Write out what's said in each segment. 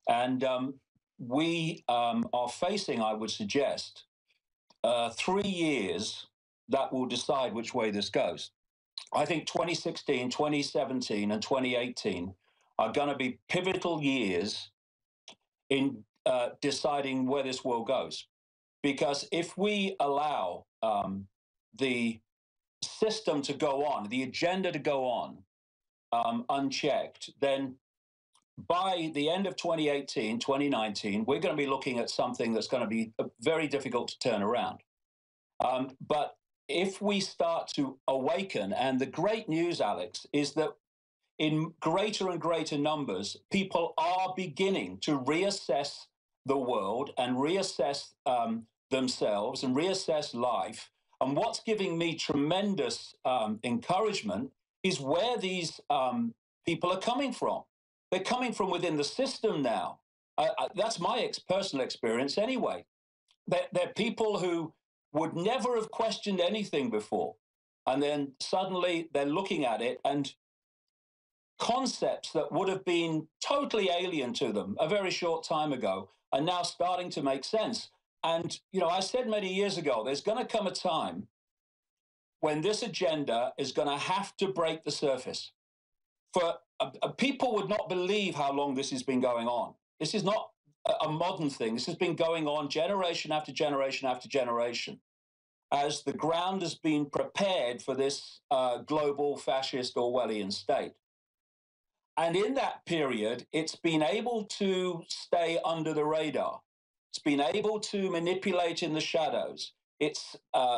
And we are facing, I would suggest, 3 years that will decide which way this goes. I think 2016, 2017, and 2018 are going to be pivotal years in deciding where this world goes. Because if we allow the system to go on, the agenda to go on unchecked, then by the end of 2018, 2019, we're going to be looking at something that's going to be very difficult to turn around. But if we start to awaken, and the great news, Alex, is that in greater and greater numbers, people are beginning to reassess the world and reassess themselves and reassess life. And what's giving me tremendous encouragement is where these people are coming from. They're coming from within the system now. That's my personal experience anyway. They're people who would never have questioned anything before. And then suddenly they're looking at it, and concepts that would have been totally alien to them a very short time ago are now starting to make sense. And, you know, I said many years ago, there's going to come a time when this agenda is going to have to break the surface. For people would not believe how long this has been going on. This is not a modern thing. This has been going on generation after generation after generation, as the ground has been prepared for this global fascist Orwellian state. And in that period, it's been able to stay under the radar. It's been able to manipulate in the shadows. It's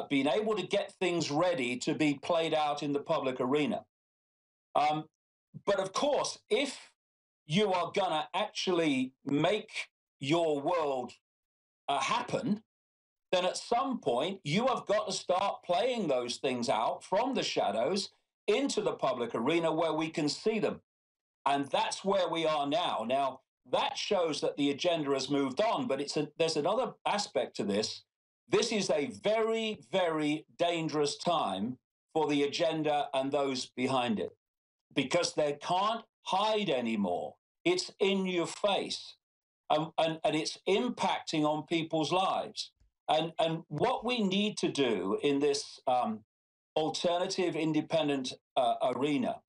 been able to get things ready to be played out in the public arena. But of course, if you are going to actually make your world happen, then at some point you have got to start playing those things out from the shadows into the public arena where we can see them. And that's where we are now. Now, that shows that the agenda has moved on, but there's another aspect to this. This is a very, very dangerous time for the agenda and those behind it, because they can't hide anymore. It's in your face, and it's impacting on people's lives. And what we need to do in this alternative independent arena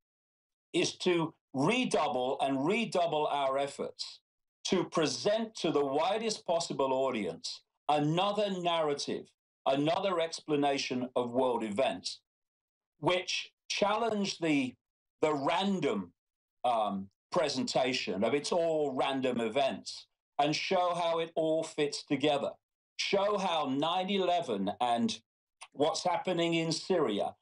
is to redouble our efforts to present to the widest possible audience another narrative, another explanation of world events, which challenge the random presentation of it's all random events, and show how it all fits together. Show how 9/11 and what's happening in Syria,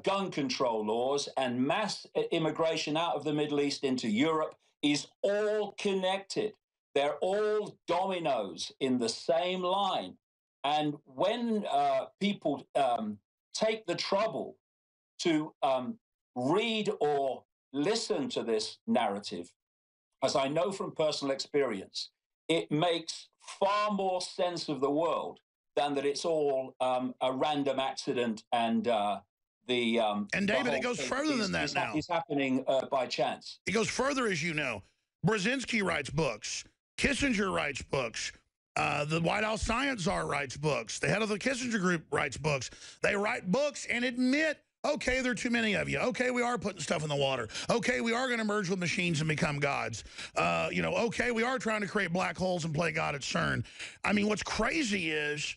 gun control laws and mass immigration out of the Middle East into Europe is all connected. They're all dominoes in the same line. And when people take the trouble to read or listen to this narrative, as I know from personal experience, it makes far more sense of the world than that it's all a random accident and and David, it goes further than that now. It's happening by chance. It goes further, as you know. Brzezinski writes books. Kissinger writes books. The White House Science Czar writes books. The head of the Kissinger Group writes books. They write books and admit, okay, there are too many of you. Okay, we are putting stuff in the water. Okay, we are going to merge with machines and become gods. You know, okay, we are trying to create black holes and play God at CERN. I mean, what's crazy is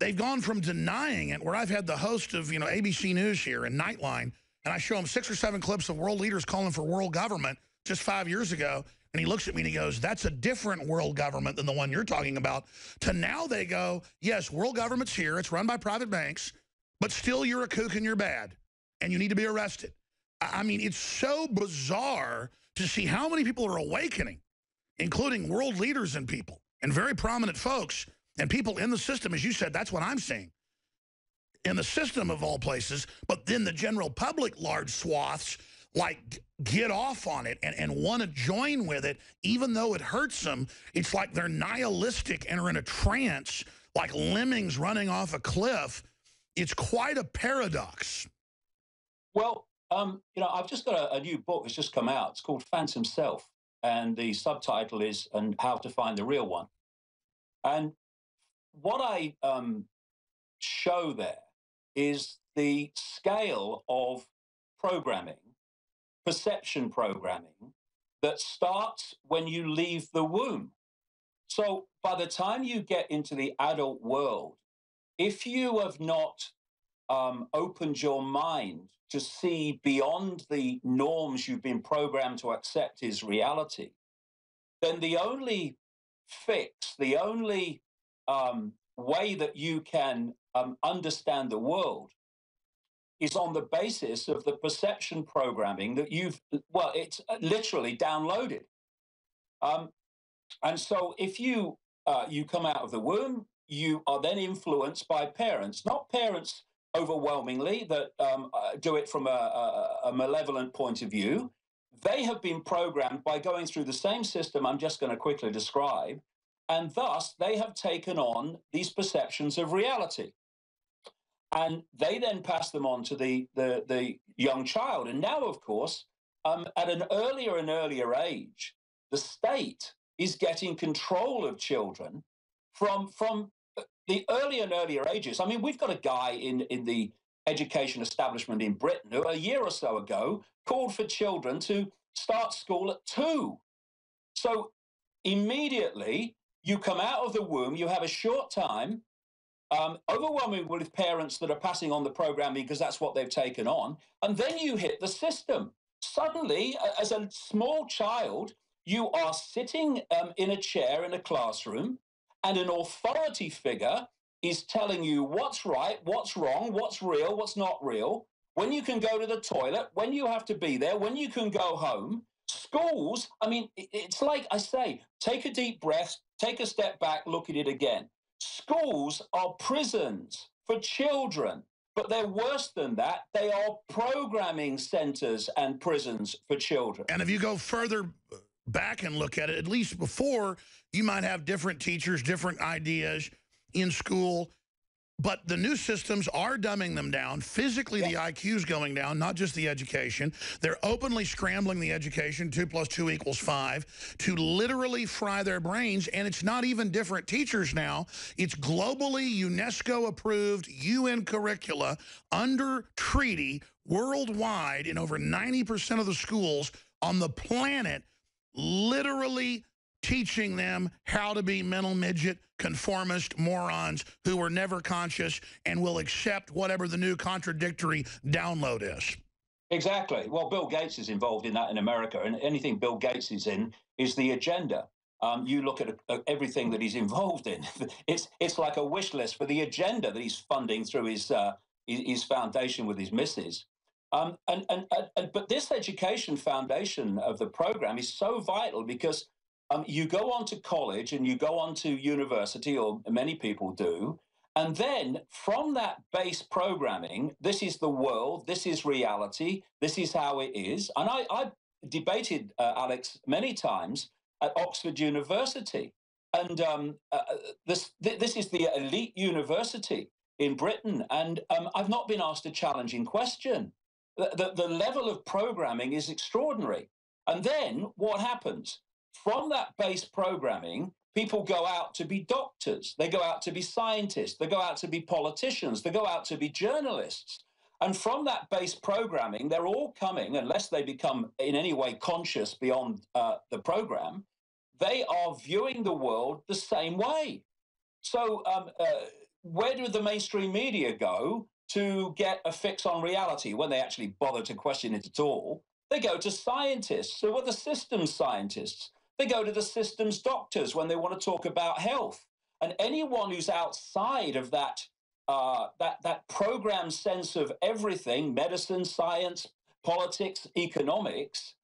they've gone from denying it, where I've had the host of, you know, ABC News here and Nightline, and I show him 6 or 7 clips of world leaders calling for world government just 5 years ago, and he looks at me and he goes, that's a different world government than the one you're talking about. To now they go, yes, world government's here. It's run by private banks, but still you're a kook and you're bad, and you need to be arrested. I mean, it's so bizarre to see how many people are awakening, including world leaders and people, and very prominent folks, and people in the system. As you said, that's what I'm seeing. In the system of all places, but then the general public, large swaths, like get off on it and want to join with it, even though it hurts them. It's like they're nihilistic and are in a trance, like lemmings running off a cliff. It's quite a paradox. Well, you know, I've just got a new book that's just come out. It's called Phantom Self. and the subtitle is "And How to Find the Real One." And what I show there is the scale of programming, perception programming, that starts when you leave the womb. So by the time you get into the adult world, if you have not opened your mind to see beyond the norms you've been programmed to accept as reality, then the only fix, the only way that you can understand the world is on the basis of the perception programming that it's literally downloaded. And so if you come out of the womb, you are then influenced by parents, not parents overwhelmingly that do it from a malevolent point of view. They have been programmed by going through the same system I'm just going to quickly describe, and thus they have taken on these perceptions of reality. And they then pass them on to the young child. And now, of course, at an earlier and earlier age, the state is getting control of children from the earlier and earlier ages. I mean, we've got a guy in the education establishment in Britain who a year or so ago called for children to start school at 2. So immediately you come out of the womb, you have a short time, overwhelming with parents that are passing on the programming because that's what they've taken on, and then you hit the system. Suddenly, as a small child, you are sitting in a chair in a classroom, and an authority figure is telling you what's right, what's wrong, what's real, what's not real, when you can go to the toilet, when you have to be there, when you can go home. Schools, I mean, it's like I say, take a deep breath, take a step back, look at it again. Schools are prisons for children, but they're worse than that. They are programming centers and prisons for children. And if you go further back and look at it, at least before, you might have different teachers, different ideas in school, but the new systems are dumbing them down. Physically, the IQ's going down, not just the education. They're openly scrambling the education, 2 + 2 = 5, to literally fry their brains. And it's not even different teachers now. It's globally UNESCO-approved UN curricula under treaty worldwide in over 90% of the schools on the planet, literally teaching them how to be mental midget, conformist morons who were never conscious and will accept whatever the new contradictory download is. Exactly. Well, Bill Gates is involved in that in America, and anything Bill Gates is in is the agenda. You look at everything that he's involved in. It's like a wish list for the agenda that he's funding through his foundation with his missus. But this education foundation of the program is so vital because you go on to college and you go on to university, or many people do, and then from that base programming, this is the world, this is reality, this is how it is. And I debated, Alex, many times at Oxford University. And this is the elite university in Britain. And I've not been asked a challenging question. The level of programming is extraordinary. And then what happens? From that base programming, people go out to be doctors, they go out to be scientists, they go out to be politicians, they go out to be journalists. And from that base programming, they're all coming, unless they become in any way conscious beyond the program, they are viewing the world the same way. So where do the mainstream media go to get a fix on reality when they actually bother to question it at all? They go to scientists. So what are the systems scientists? They go to the systems doctors when they want to talk about health. And anyone who's outside of that programmed sense of everything, medicine, science, politics, economics,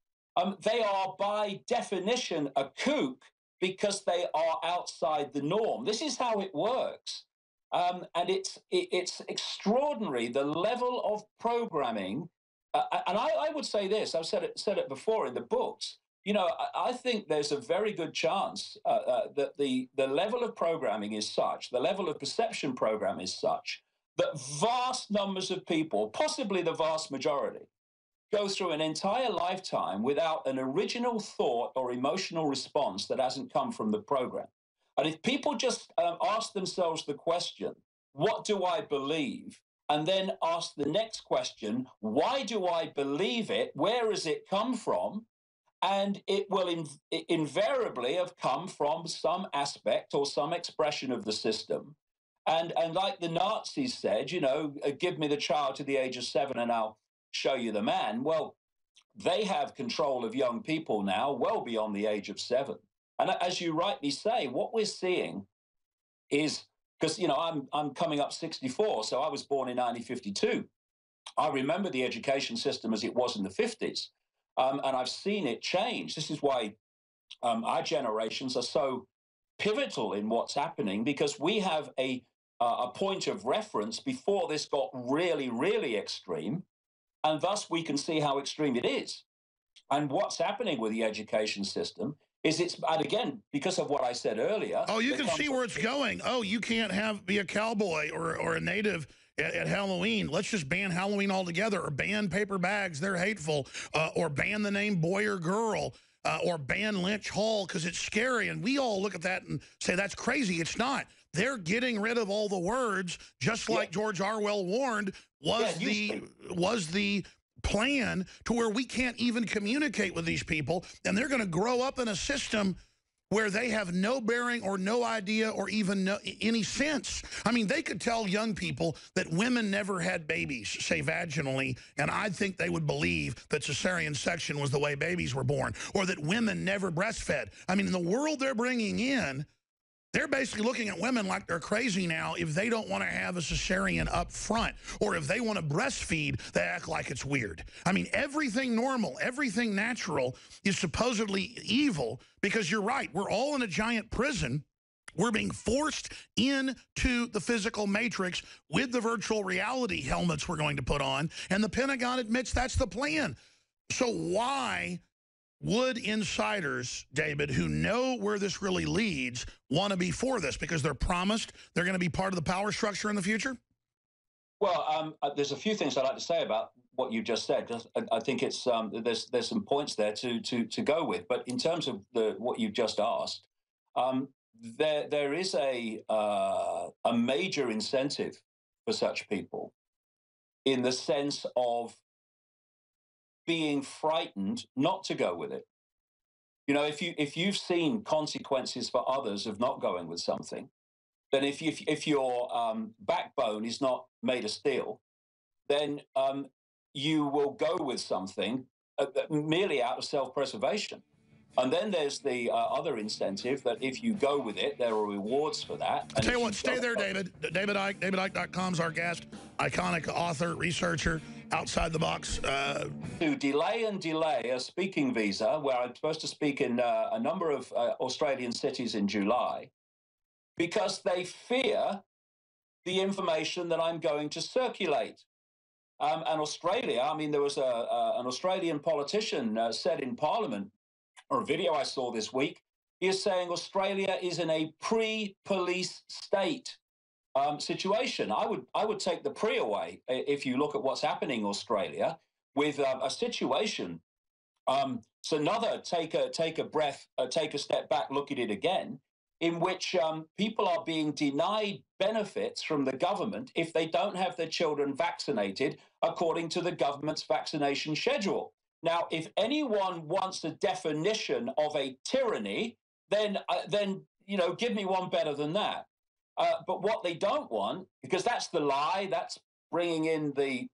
they are by definition a kook because they are outside the norm. This is how it works. And it's extraordinary, the level of programming. And I would say this, I've said it before in the books. You know, I think there's a very good chance that the level of programming is such, the level of perception program is such, that vast numbers of people, possibly the vast majority, go through an entire lifetime without an original thought or emotional response that hasn't come from the program. And if people just ask themselves the question, what do I believe? And then ask the next question, why do I believe it? Where has it come from? And it will invariably have come from some aspect or some expression of the system. And like the Nazis said, you know, give me the child to the age of 7 and I'll show you the man. Well, they have control of young people now well beyond the age of 7. And as you rightly say, what we're seeing is, because, you know, I'm coming up 64, so I was born in 1952. I remember the education system as it was in the 50s, and I've seen it change. This is why our generations are so pivotal in what's happening, because we have a point of reference before this got really, really extreme, and thus we can see how extreme it is. And what's happening with the education system is and again, because of what I said earlier. Oh, you can see where it's going. Oh, you can't be a cowboy or a native at Halloween. Let's just ban Halloween altogether, or ban paper bags, they're hateful, or ban the name boy or girl, or ban Lynch Hall because it's scary. And we all look at that and say, that's crazy. It's not. They're getting rid of all the words, just like George Orwell warned was the plan, to where we can't even communicate with these people, and they're going to grow up in a system where they have no bearing or no idea or even any sense. I mean, they could tell young people that women never had babies, say vaginally, and I think they would believe that cesarean section was the way babies were born, or that women never breastfed. I mean, in the world they're bringing in, they're basically looking at women like they're crazy now if they don't want to have a cesarean up front, or if they want to breastfeed, they act like it's weird. I mean, everything normal, everything natural is supposedly evil, because you're right, we're all in a giant prison. We're being forced into the physical matrix with the virtual reality helmets we're going to put on, and the Pentagon admits that's the plan. So why would insiders, David, who know where this really leads, want to be for this? Because they're promised they're going to be part of the power structure in the future? Well, there's a few things I'd like to say about what you just said. I think it's there's some points there to go with. But in terms of what you just asked, there is a major incentive for such people, in the sense of being frightened not to go with it. You know, if you've seen consequences for others of not going with something, then if your backbone is not made of steel, then you will go with something merely out of self-preservation. And then there's the other incentive that if you go with it, there are rewards for that. I'll tell you what, stay there, David. David Icke. DavidIcke.com's our guest, iconic author, researcher, outside the box. To delay a speaking visa, where I'm supposed to speak in a number of Australian cities in July, because they fear the information that I'm going to circulate. And Australia, I mean, there was an Australian politician said in Parliament, or a video I saw this week, he is saying Australia is in a pre-police state situation. I would take the pre away if you look at what's happening in Australia with a situation. So another take a breath, take a step back, look at it again, in which people are being denied benefits from the government if they don't have their children vaccinated according to the government's vaccination schedule. Now, if anyone wants a definition of a tyranny, then you know, give me one better than that. But what they don't want, because that's the lie, that's bringing in the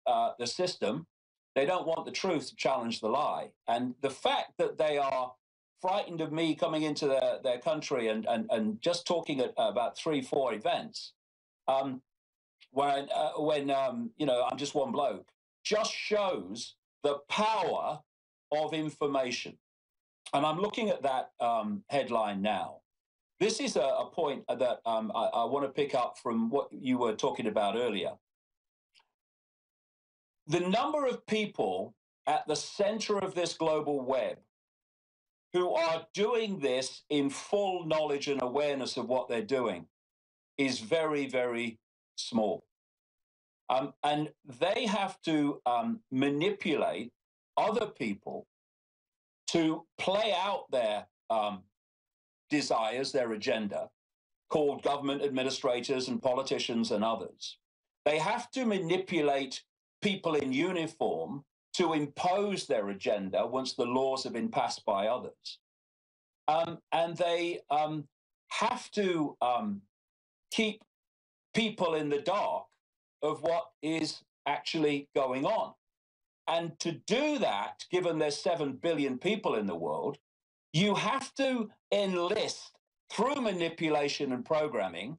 system. They don't want the truth to challenge the lie. And the fact that they are frightened of me coming into their country and just talking about 3-4 events, when you know, I'm just one bloke, just shows the power of information. And I'm looking at that headline now. This is a point that I want to pick up from what you were talking about earlier. The number of people at the center of this global web who are doing this in full knowledge and awareness of what they're doing is very, very small. And they have to manipulate other people to play out their desires, their agenda, called government administrators and politicians and others. They have to manipulate people in uniform to impose their agenda once the laws have been passed by others. And they have to keep people in the dark of what is actually going on. And to do that, given there's 7 billion people in the world, you have to enlist, through manipulation and programming,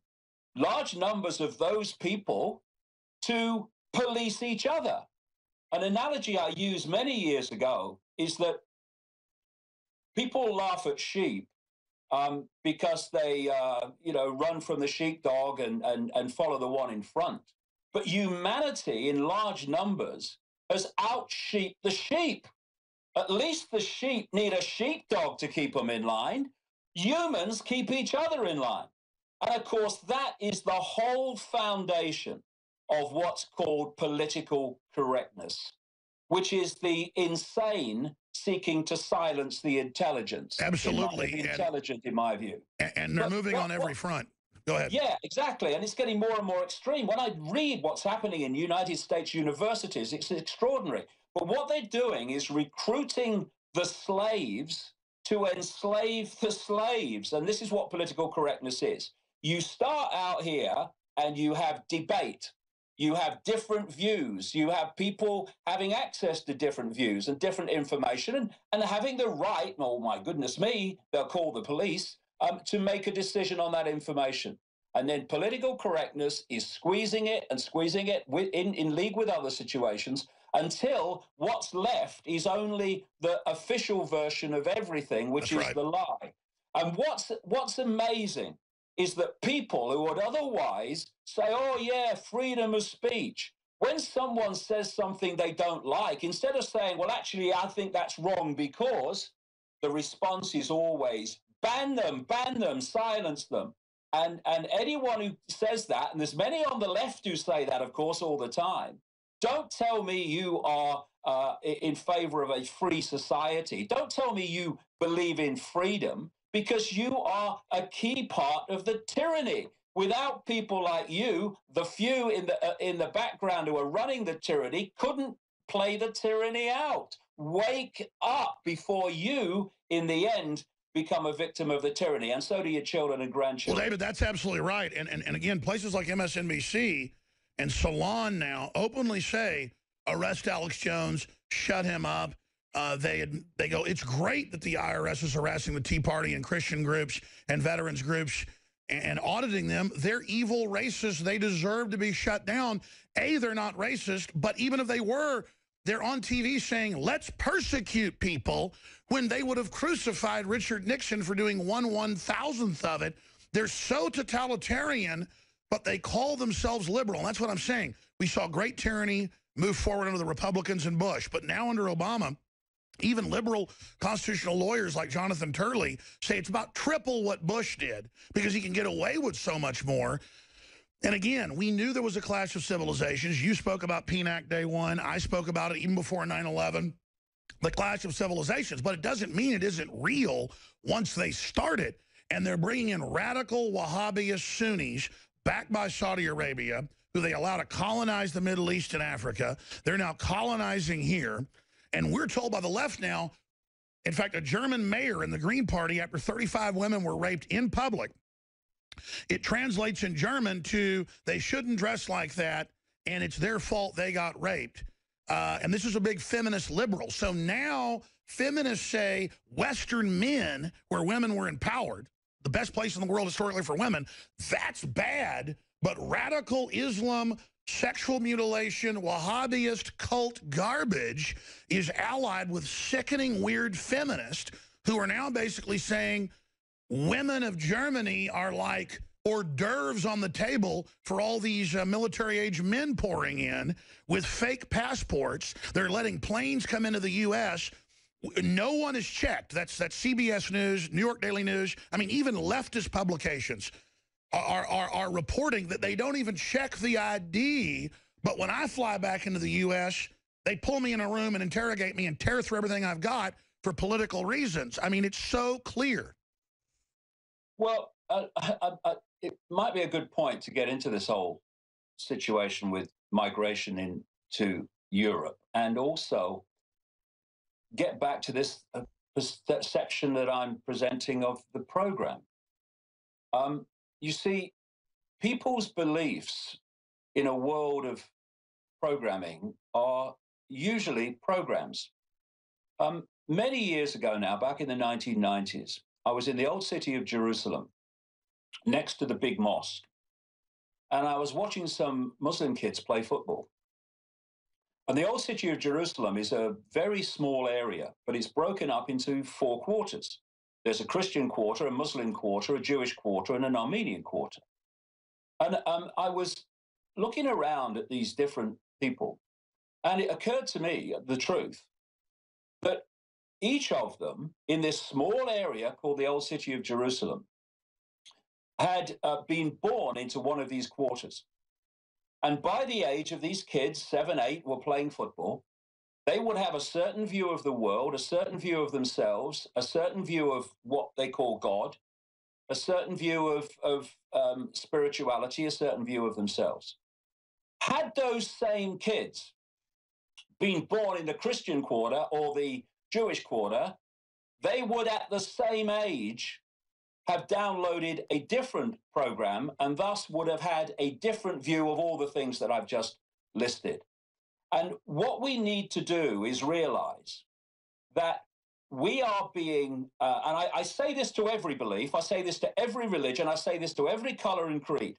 large numbers of those people to police each other. An analogy I used many years ago is that people laugh at sheep because they, run from the sheepdog and follow the one in front. But humanity, in large numbers, has out-sheeped the sheep. At least the sheep need a sheepdog to keep them in line. Humans keep each other in line. And of course, that is the whole foundation of what's called political correctness, which is the insane seeking to silence the intelligence. Absolutely. The intelligent, in my view. And they're moving on every front. Go ahead. Yeah, exactly. And it's getting more and more extreme. When I read what's happening in United States universities, it's extraordinary. But what they're doing is recruiting the slaves to enslave the slaves. And this is what political correctness is. You start out here and you have debate. You have different views. You have people having access to different views and different information and having the right, oh my goodness me, they'll call the police, to make a decision on that information. And then political correctness is squeezing it in league with other situations until what's left is only the official version of everything, which is the lie. And what's amazing is that people who would otherwise say, oh yeah, freedom of speech, when someone says something they don't like, instead of saying, well, actually, I think that's wrong because, the response is always, ban them, silence them. And anyone who says that, and there's many on the left who say that, of course, all the time, don't tell me you are in favor of a free society. Don't tell me you believe in freedom, because you are a key part of the tyranny. Without people like you, the few in the background who are running the tyranny couldn't play the tyranny out. Wake up before you, in the end, become a victim of the tyranny, and so do your children and grandchildren. Well, David, that's absolutely right. And again, places like MSNBC and Salon now openly say, arrest Alex Jones, shut him up. They go, it's great that the IRS is harassing the Tea Party and Christian groups and veterans groups and auditing them. They're evil racists. They deserve to be shut down. They're not racist, but even if they were, they're on TV saying, let's persecute people, when they would have crucified Richard Nixon for doing 1/1000th of it. They're so totalitarian, but they call themselves liberal. And that's what I'm saying. We saw great tyranny move forward under the Republicans and Bush, but now under Obama, even liberal constitutional lawyers like Jonathan Turley say it's about triple what Bush did because he can get away with so much more. And again, we knew there was a clash of civilizations. You spoke about PNAC day one. I spoke about it even before 9/11, the clash of civilizations. But it doesn't mean it isn't real once they start it. And they're bringing in radical Wahhabist Sunnis backed by Saudi Arabia, who they allow to colonize the Middle East and Africa. They're now colonizing here. And we're told by the left now, in fact, a German mayor in the Green Party, after 35 women were raped in public, it translates in German to, they shouldn't dress like that, and it's their fault they got raped. And this is a big feminist liberal. So now feminists say Western men, where women were empowered, the best place in the world historically for women, that's bad. But radical Islam, sexual mutilation, Wahhabist cult garbage is allied with sickening, weird feminists who are now basically saying women of Germany are like hors d'oeuvres on the table for all these military-age men pouring in with fake passports. They're letting planes come into the U.S. No one is checked. That's CBS News, New York Daily News. I mean, even leftist publications are reporting that they don't even check the ID. But when I fly back into the U.S., they pull me in a room and interrogate me and tear through everything I've got for political reasons. I mean, it's so clear. Well, it might be a good point to get into this whole situation with migration into Europe, and also get back to this section that I'm presenting of the program. You see, people's beliefs in a world of programming are usually programs. Many years ago now, back in the 1990s, I was in the old city of Jerusalem, next to the big mosque, and I was watching some Muslim kids play football. And the old city of Jerusalem is a very small area, but it's broken up into 4 quarters. There's a Christian quarter, a Muslim quarter, a Jewish quarter, and an Armenian quarter. And I was looking around at these different people, and it occurred to me, the truth, that each of them in this small area called the old city of Jerusalem had been born into one of these quarters. And by the age of these kids, 7, 8, were playing football, they would have a certain view of the world, a certain view of themselves, a certain view of what they call God, a certain view of spirituality, a certain view of themselves. Had those same kids been born in the Christian quarter or the Jewish quarter, they would at the same age have downloaded a different program and thus would have had a different view of all the things that I've just listed. And what we need to do is realize that we are being, and I say this to every belief, I say this to every religion, I say this to every color and creed.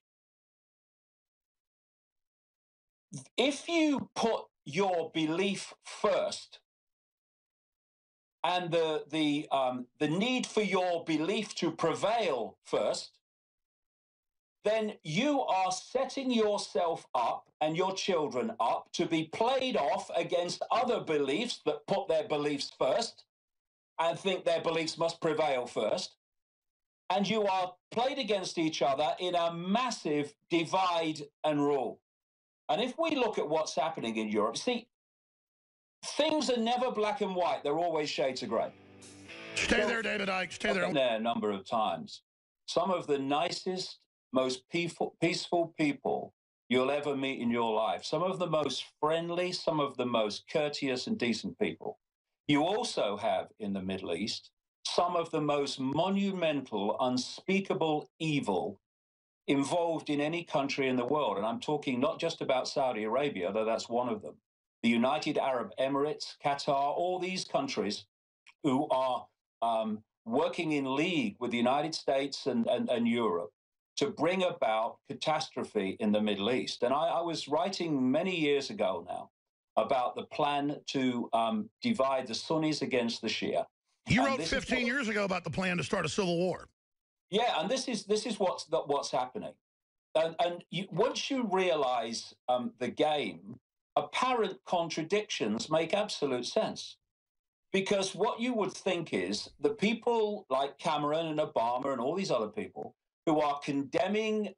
If you put your belief first, and the need for your belief to prevail first, then you are setting yourself up and your children up to be played off against other beliefs that put their beliefs first and think their beliefs must prevail first. And you are played against each other in a massive divide and rule. And if we look at what's happening in Europe, see, things are never black and white. They're always shades of gray. Stay there, David Icke. Stay there. I've been there a number of times. Some of the nicest, most peaceful people you'll ever meet in your life. Some of the most friendly, some of the most courteous and decent people. You also have in the Middle East some of the most monumental, unspeakable evil involved in any country in the world. And I'm talking not just about Saudi Arabia, though that's one of them. The United Arab Emirates, Qatar, all these countries who are working in league with the United States and Europe to bring about catastrophe in the Middle East. And I was writing many years ago now about the plan to divide the Sunnis against the Shia. You wrote 15 years ago about the plan to start a civil war. Yeah, and this is what's happening. And once you realize the game, apparent contradictions make absolute sense. Because what you would think is the people like Cameron and Obama and all these other people who are condemning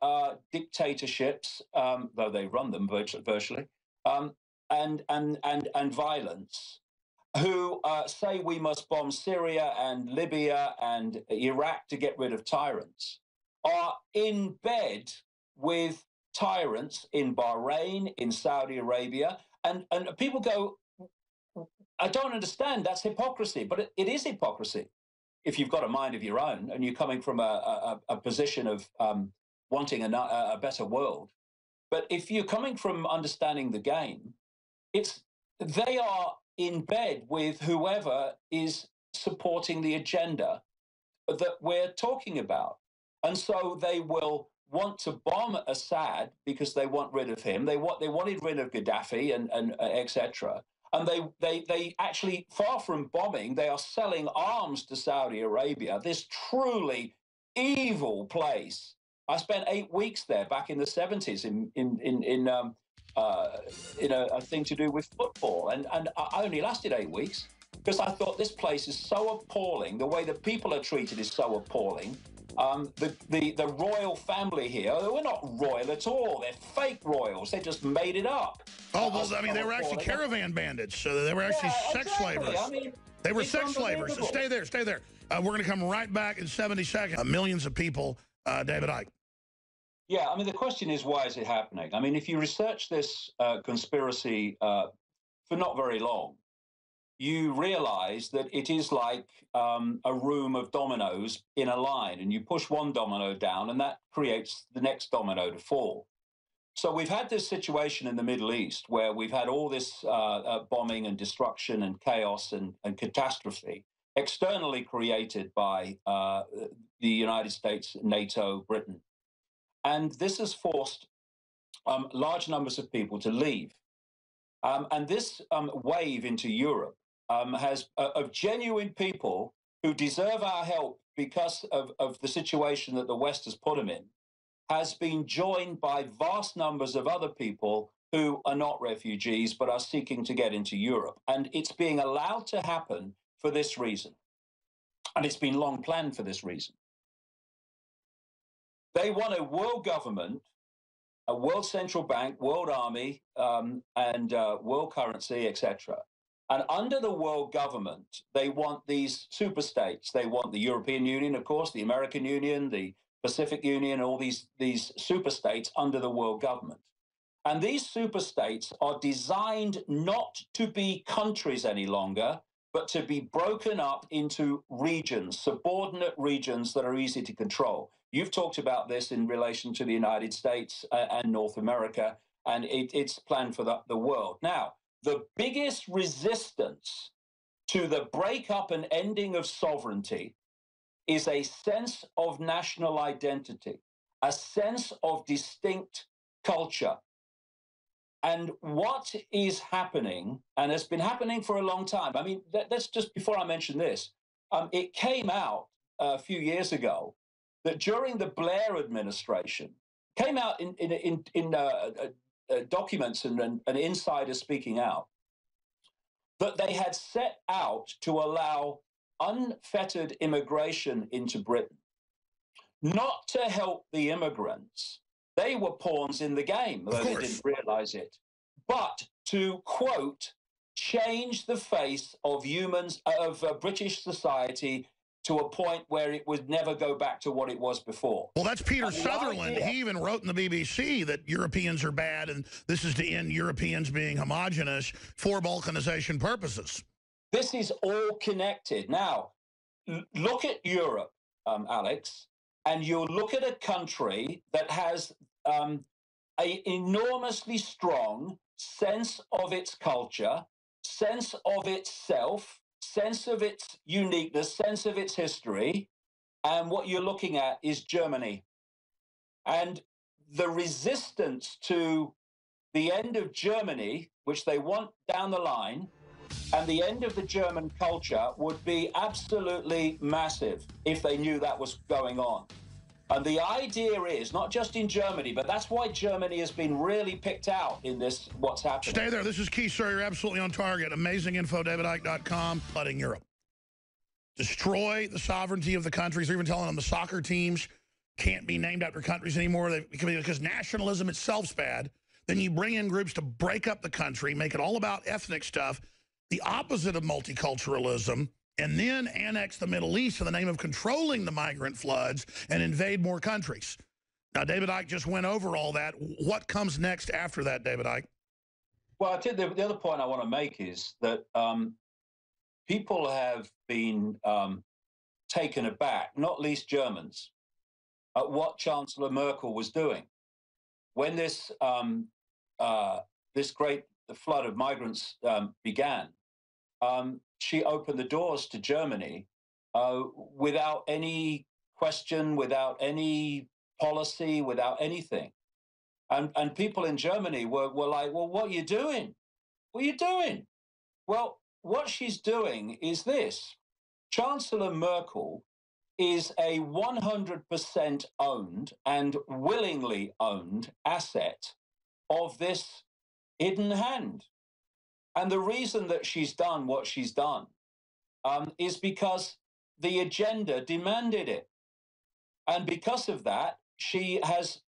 dictatorships, though they run them virtually, and violence, who say we must bomb Syria and Libya and Iraq to get rid of tyrants, are in bed with tyrants in Bahrain, in Saudi Arabia, and people go, I don't understand, that's hypocrisy, but it is hypocrisy if you've got a mind of your own and you're coming from a position of wanting a better world. But if you're coming from understanding the game, they are in bed with whoever is supporting the agenda that we're talking about. And so they will want to bomb Assad because they want rid of him. They wanted rid of Gaddafi and etc. And they actually, far from bombing, they are selling arms to Saudi Arabia, this truly evil place. I spent 8 weeks there back in the 70s in a thing to do with football. And I only lasted 8 weeks because I thought this place is so appalling. The way that people are treated is so appalling. The royal family here, we're not royal at all. They're fake royals. They just made it up. Oh, well, I mean, they were actually caravan bandits, so they were actually sex slavers. I mean, they were sex slavers. So stay there, stay there. We're going to come right back in 70 seconds. Millions of people, David Icke. Yeah, I mean, the question is, why is it happening? I mean, if you research this conspiracy for not very long, you realize that it is like a room of dominoes in a line, and you push one domino down, and that creates the next domino to fall. So we've had this situation in the Middle East where we've had all this bombing and destruction and chaos and catastrophe externally created by the United States, NATO, Britain. And this has forced large numbers of people to leave. And this wave into Europe has of genuine people who deserve our help because of the situation that the West has put them in, has been joined by vast numbers of other people who are not refugees but are seeking to get into Europe. And it's being allowed to happen for this reason. And it's been long planned for this reason. They want a world government, a world central bank, world army, and world currency, etc. And under the world government, they want these super states. They want the European Union, of course, the American Union, the Pacific Union, all these super states under the world government. And these super states are designed not to be countries any longer, but to be broken up into regions, subordinate regions that are easy to control. You've talked about this in relation to the United States and North America, and it's planned for the world. Now, the biggest resistance to the breakup and ending of sovereignty is a sense of national identity, a sense of distinct culture. And what is happening, and has been happening for a long time, I mean, that's just before I mention this, it came out a few years ago that during the Blair administration, came out in documents and insiders speaking out, that they had set out to allow unfettered immigration into Britain, not to help the immigrants. They were pawns in the game, though they didn't realize it, but to, quote, change the face of British society to a point where it would never go back to what it was before. Well, that's Peter Sutherland. He even wrote in the BBC that Europeans are bad, and this is to end Europeans being homogenous for balkanization purposes. This is all connected. Now, look at Europe, Alex, and you'll look at a country that has an enormously strong sense of its culture, sense of itself, sense of its uniqueness, sense of its history, and what you're looking at is Germany. And the resistance to the end of Germany, which they want down the line, and the end of the German culture would be absolutely massive if they knew that was going on. And the idea is, not just in Germany, but that's why Germany has been really picked out in this, what's happening. Stay there. This is Key, sir. You're absolutely on target. Amazing info, davidicke.com. Flooding Europe. Destroy the sovereignty of the countries. They're even telling them the soccer teams can't be named after countries anymore because nationalism itself's bad. Then you bring in groups to break up the country, make it all about ethnic stuff, the opposite of multiculturalism, and then annex the Middle East in the name of controlling the migrant floods and invade more countries. Now, David Icke just went over all that. What comes next after that, David Icke? Well, I think the other point I want to make is that people have been taken aback, not least Germans, at what Chancellor Merkel was doing. When this great flood of migrants began, she opened the doors to Germany without any question, without any policy, without anything. And people in Germany were like, well, what are you doing? What are you doing? Well, what she's doing is this. Chancellor Merkel is a 100% owned and willingly owned asset of this hidden hand. And the reason that she's done what she's done is because the agenda demanded it. And because of that, she has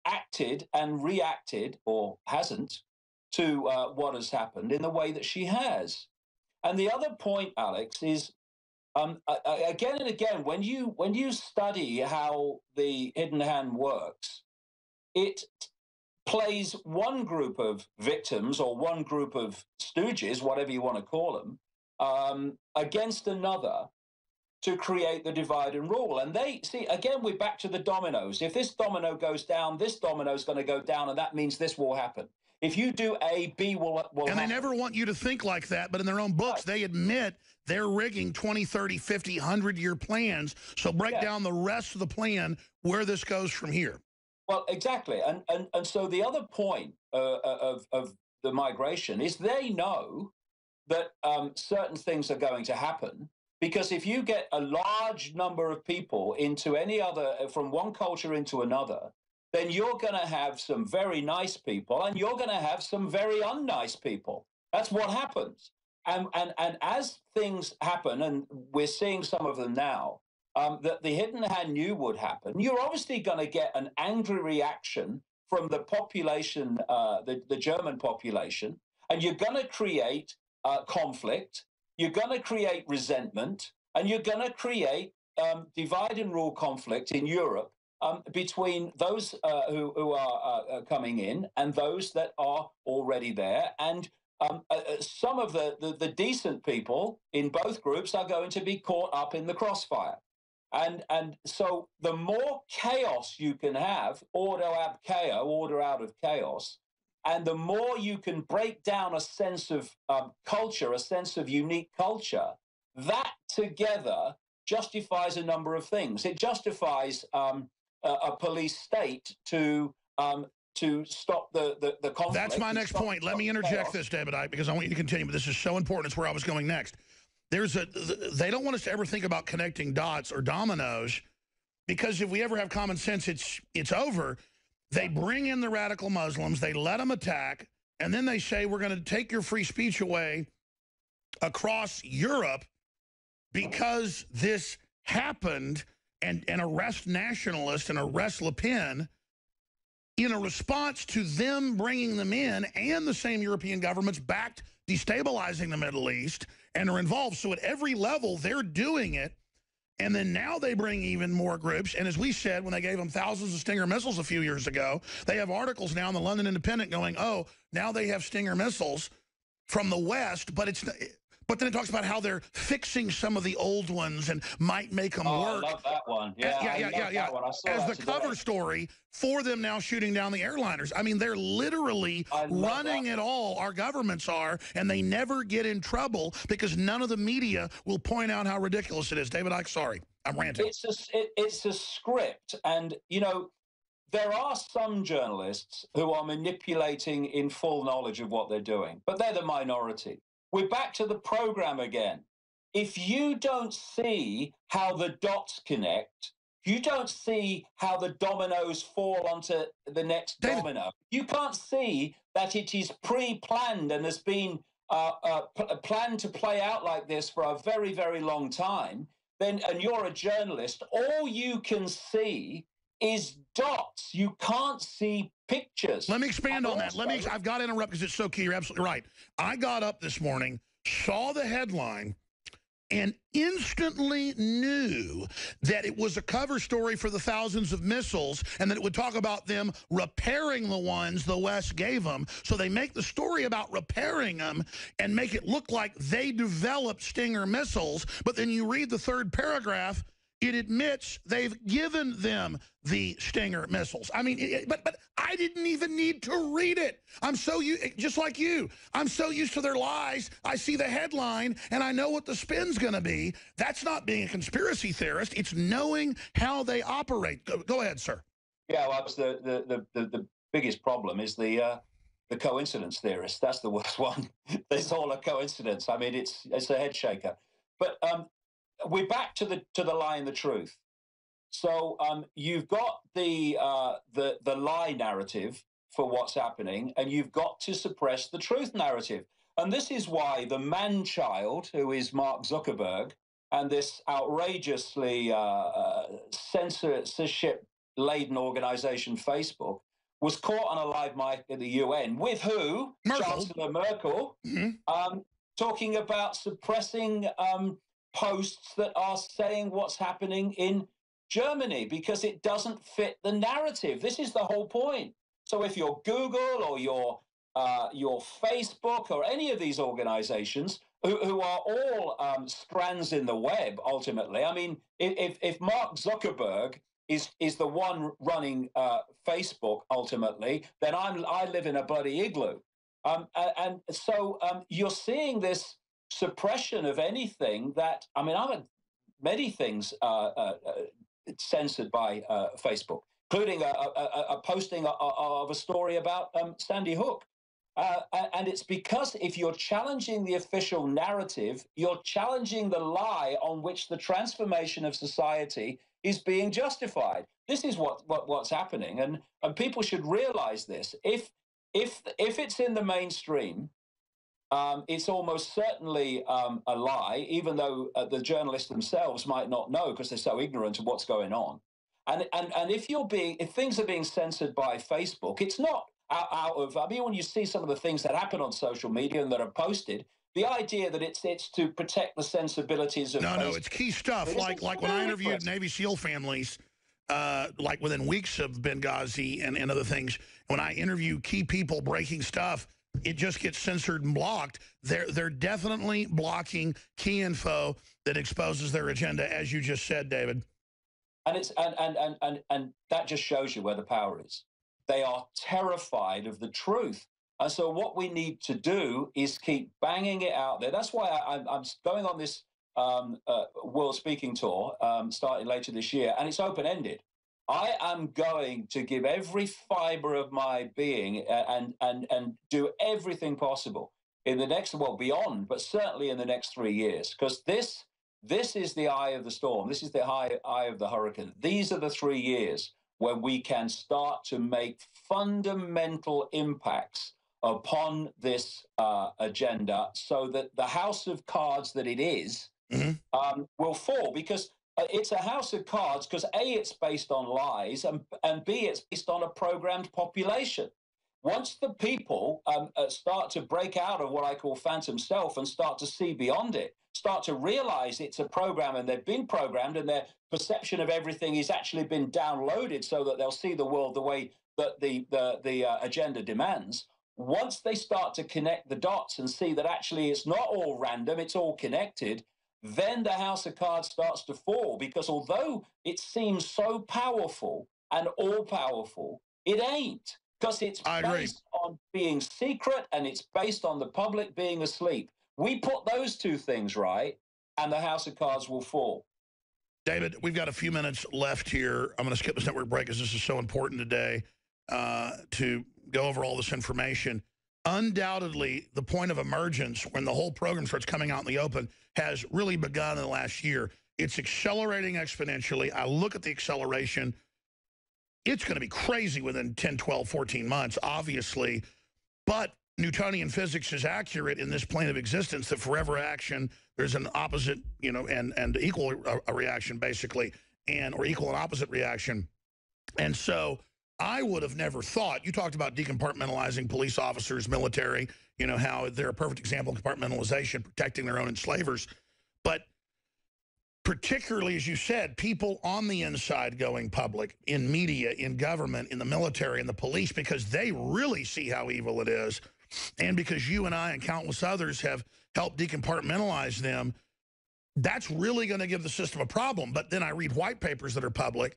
acted and reacted, or hasn't, to what has happened in the way that she has. And the other point, Alex, is again and again, when you study how the hidden hand works, it plays one group of victims or one group of stooges, whatever you want to call them, against another to create the divide and rule. And they see, again, we're back to the dominoes. If this domino goes down, this domino is going to go down, and that means this will happen. If you do A, B will and happen. They never want you to think like that, but in their own books, they admit they're rigging 20, 30, 50, 100-year plans. So break down the rest of the plan, where this goes from here. Well, exactly. And so the other point of the migration is they know that certain things are going to happen, because if you get a large number of people into any other, from one culture into another, then you're going to have some very nice people and you're going to have some very unnice people. That's what happens. And as things happen, and we're seeing some of them now, that the hidden hand knew would happen, you're obviously going to get an angry reaction from the population, the German population, and you're going to create conflict, you're going to create resentment, and you're going to create divide and rule conflict in Europe between those who are coming in and those that are already there. And some of the decent people in both groups are going to be caught up in the crossfire. And so the more chaos you can have, order ab chaos, order out of chaos, and the more you can break down a sense of culture, a sense of unique culture, that together justifies a number of things. It justifies a police state to stop the conflict. That's my next point. Let me interject this, David, because I want you to continue, but this is so important. It's where I was going next. They don't want us to ever think about connecting dots or dominoes, because if we ever have common sense, it's over. They bring in the radical Muslims, they let them attack, and then they say, we're going to take your free speech away across Europe because this happened, and arrest nationalists and arrest Le Pen in a response to them bringing them in, and the same European governments backed destabilizing the Middle East and are involved. So at every level, they're doing it. And then now they bring even more groups. And as we said, when they gave them thousands of Stinger missiles a few years ago, they have articles now in the London Independent going, oh, now they have Stinger missiles from the West, but then it talks about how they're fixing some of the old ones and might make them work. I love that one. Yeah. That one. I saw as that the cover story for them now shooting down the airliners. I mean, they're literally running it all. Our governments are, and they never get in trouble because none of the media will point out how ridiculous it is. David Icke, sorry, I'm ranting. It's a script, and you know, there are some journalists who are manipulating in full knowledge of what they're doing, but they're the minority. We're back to the program again. If you don't see how the dots connect, if you don't see how the dominoes fall onto the next domino, you can't see that it is pre-planned and has been planned to play out like this for a very, very long time, then, and you're a journalist, all you can see is dots. You can't see pictures. Let me expand on that. I've got to interrupt because it's so key. You're absolutely right. I got up this morning, saw the headline, and instantly knew that it was a cover story for the thousands of missiles and that it would talk about them repairing the ones the West gave them. So they make the story about repairing them and make it look like they developed Stinger missiles. But then you read the third paragraph, it admits they've given them the Stinger missiles. I mean, but I didn't even need to read it. Just like you, I'm so used to their lies. I see the headline and I know what the spin's going to be. That's not being a conspiracy theorist. It's knowing how they operate. Go ahead, sir. Yeah, well, the biggest problem is the coincidence theorist. That's the worst one. It's all a coincidence. I mean, it's a head shaker. But we're back to the lie and the truth. So you've got the lie narrative for what's happening, and you've got to suppress the truth narrative. And this is why the man-child, who is Mark Zuckerberg, and this outrageously censorship-laden organization, Facebook, was caught on a live mic at the UN with who? Merkel. Chancellor Merkel, talking about suppressing posts that are saying what's happening in Germany because it doesn't fit the narrative. This is the whole point. So if you're Google or your Facebook or any of these organizations who are all strands in the web, ultimately, I mean, if Mark Zuckerberg is the one running Facebook, ultimately, then I live in a bloody igloo. And so you're seeing this suppression of anything that, I mean, I've had many things censored by Facebook, including a posting of a story about Sandy Hook. And it's because if you're challenging the official narrative, you're challenging the lie on which the transformation of society is being justified. This is what's happening, and people should realize this. If it's in the mainstream, it's almost certainly a lie, even though the journalists themselves might not know because they're so ignorant of what's going on. And if things are being censored by Facebook, it's not out of, I mean, when you see some of the things that happen on social media and that are posted, the idea that it's to protect the sensibilities of Facebook. No, it's key stuff. Like when I interviewed Navy SEAL families, like within weeks of Benghazi and other things, when I interview key people breaking stuff, it just gets censored and blocked. They're definitely blocking key info that exposes their agenda, as you just said, David. And it's and that just shows you where the power is. They are terrified of the truth. And so what we need to do is keep banging it out there. That's why I'm going on this world speaking tour starting later this year, and it's open-ended. I am going to give every fiber of my being and do everything possible in the next, well, beyond, but certainly in the next 3 years, because this is the eye of the storm. This is the eye of the hurricane. These are the 3 years where we can start to make fundamental impacts upon this agenda so that the house of cards that it is will fall, because it's a house of cards because A, it's based on lies, and B, it's based on a programmed population. Once the people start to break out of what I call phantom self and start to see beyond it, start to realize it's a program and they've been programmed and their perception of everything has actually been downloaded so that they'll see the world the way that the agenda demands. Once they start to connect the dots and see that actually it's not all random, it's all connected, then the house of cards starts to fall, because although it seems so powerful and all-powerful, it ain't, because it's based on being secret and it's based on the public being asleep. We put those two things right, and the house of cards will fall. David, we've got a few minutes left here. I'm going to skip this network break because this is so important today to go over all this information. Undoubtedly, the point of emergence, when the whole program starts coming out in the open, has really begun in the last year. It's accelerating exponentially. I look at the acceleration. It's going to be crazy within 10, 12, 14 months, obviously. But Newtonian physics is accurate in this plane of existence that for every action, there's an opposite, you know, and equal a reaction, basically, or equal and opposite reaction. And so I would have never thought, you talked about decompartmentalizing police officers, military, you know, how they're a perfect example of compartmentalization, protecting their own enslavers. But particularly, as you said, people on the inside going public, in media, in government, in the military, in the police, because they really see how evil it is. And because you and I and countless others have helped decompartmentalize them, that's really going to give the system a problem. But then I read white papers that are public,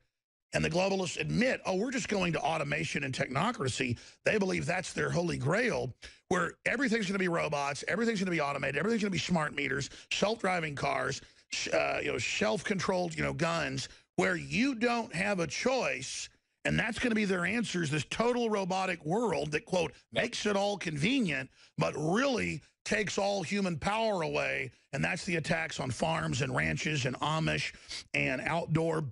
and the globalists admit, oh, we're just going to automation and technocracy. They believe that's their holy grail, where everything's going to be robots, everything's going to be automated, everything's going to be smart meters, self-driving cars, you know, self-controlled, you know, guns, where you don't have a choice. And that's going to be their answers, this total robotic world that, quote, makes it all convenient, but really takes all human power away. And that's the attacks on farms and ranches and Amish and outdoor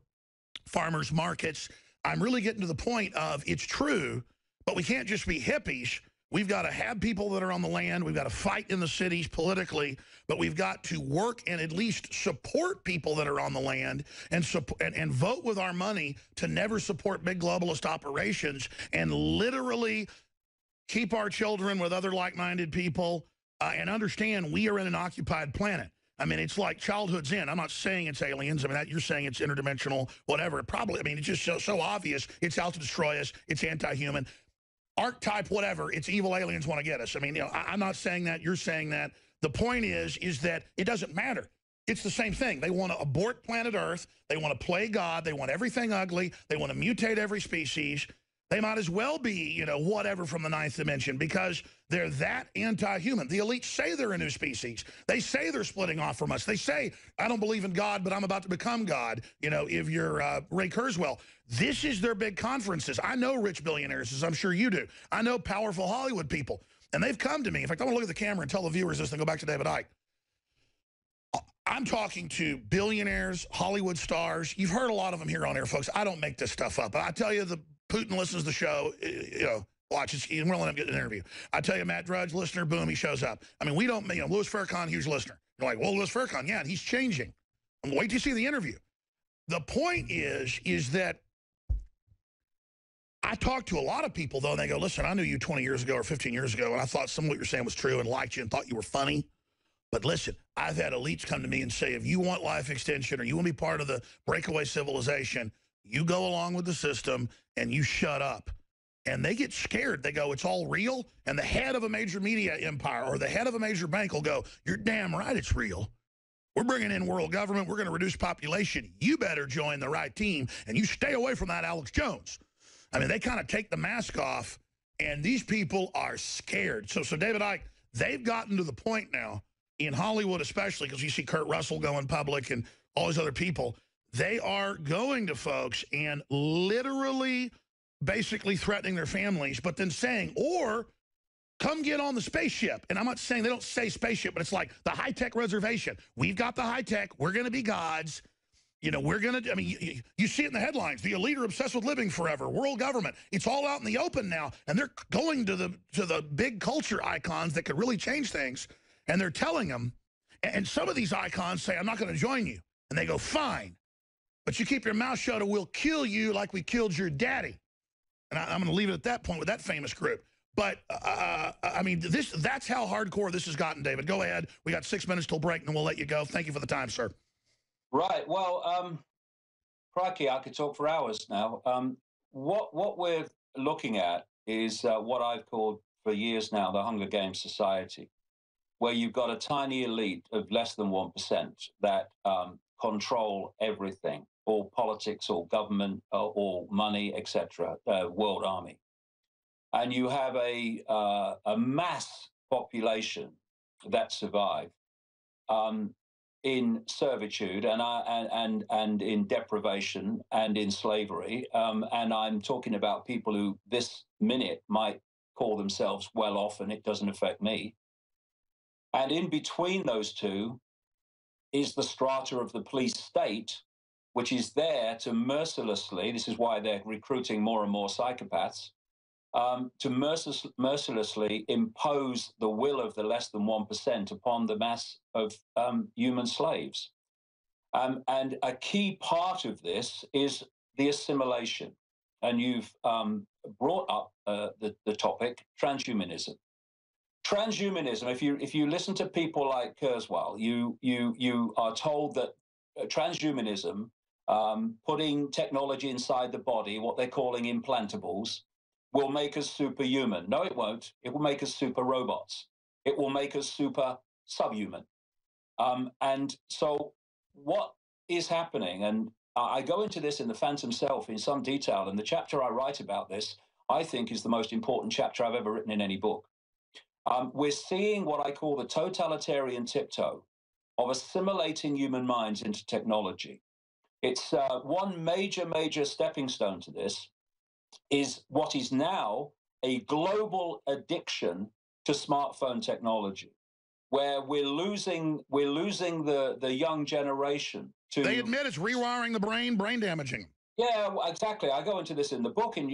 farmers markets. I'm really getting to the point of it's true, but we can't just be hippies. We've got to have people that are on the land. We've got to fight in the cities politically, but we've got to work and at least support people that are on the land and vote with our money to never support big globalist operations and literally keep our children with other like-minded people and understand we are in an occupied planet. I mean, it's like childhood's end. I'm not saying it's aliens. I mean, you're saying it's interdimensional, whatever. Probably, I mean, it's just so obvious. It's out to destroy us. It's anti-human. Archetype, whatever. It's evil aliens want to get us. I mean, you know, I'm not saying that. You're saying that. The point is that it doesn't matter. It's the same thing. They want to abort planet Earth. They want to play God. They want everything ugly. They want to mutate every species. They might as well be, you know, whatever from the ninth dimension because they're that anti-human. The elites say they're a new species. They say they're splitting off from us. They say, I don't believe in God, but I'm about to become God, you know, if you're Ray Kurzweil. This is their big conferences. I know rich billionaires, as I'm sure you do. I know powerful Hollywood people, and they've come to me. In fact, I want to look at the camera and tell the viewers this and go back to David Icke. I'm talking to billionaires, Hollywood stars. You've heard a lot of them here on air, folks. I don't make this stuff up. I tell you, the Putin listens to the show, you know, watch it, and we'll let him get an interview. I tell you, Matt Drudge, listener, boom, he shows up. I mean, we don't, you know, Louis Farrakhan, huge listener. You're like, well, Louis Farrakhan, yeah, and he's changing. Wait till you see the interview. The point is that I talk to a lot of people, though, and they go, listen, I knew you 20 years ago or 15 years ago, and I thought some of what you're saying was true and liked you and thought you were funny. But listen, I've had elites come to me and say, if you want life extension or you want to be part of the breakaway civilization, you go along with the system and you shut up. And they get scared. They go, it's all real. And the head of a major media empire or the head of a major bank will go, you're damn right it's real. We're bringing in world government. We're going to reduce population. You better join the right team. And you stay away from that Alex Jones. I mean, they kind of take the mask off. And these people are scared. So David Icke, they've gotten to the point now, in Hollywood especially, because you see Kurt Russell going public and all these other people, they are going to folks and literally basically threatening their families, but then saying, or come get on the spaceship. And I'm not saying they don't say spaceship, but it's like the high-tech reservation. We've got the high-tech. We're going to be gods. You know, we're going to, I mean, you see it in the headlines. The elite are obsessed with living forever. World government. It's all out in the open now. And they're going to the big culture icons that could really change things. And they're telling them, and some of these icons say, I'm not going to join you. And they go, fine. But you keep your mouth shut or we'll kill you like we killed your daddy. And I'm going to leave it at that point with that famous group. But, I mean, that's how hardcore this has gotten, David. Go ahead. We got 6 minutes till break, and we'll let you go. Thank you for the time, sir. Right. Well, crikey, I could talk for hours now. What we're looking at is what I've called for years now the Hunger Games Society, where you've got a tiny elite of less than 1% that control everything, all politics, all government, all money, etc., world army. And you have a mass population that survive in servitude and in deprivation and in slavery. And I'm talking about people who this minute might call themselves well off, and it doesn't affect me. And in between those two is the strata of the police state, which is there to mercilessly, this is why they're recruiting more and more psychopaths, to mercilessly impose the will of the less than 1% upon the mass of human slaves. And a key part of this is the assimilation. And you've brought up the topic, transhumanism. Transhumanism, if you listen to people like Kurzweil, you are told that transhumanism, putting technology inside the body, what they're calling implantables, will make us superhuman. No, it won't. It will make us super robots. It will make us super subhuman. And so what is happening, and I go into this in The Phantom Self in some detail, and the chapter I write about this, I think, is the most important chapter I've ever written in any book. We're seeing what I call the totalitarian tiptoe of assimilating human minds into technology. It's one major stepping stone to this is what is now a global addiction to smartphone technology, where we're losing the young generation to. They admit it's rewiring the brain damaging. Yeah, exactly. I go into this in the book, and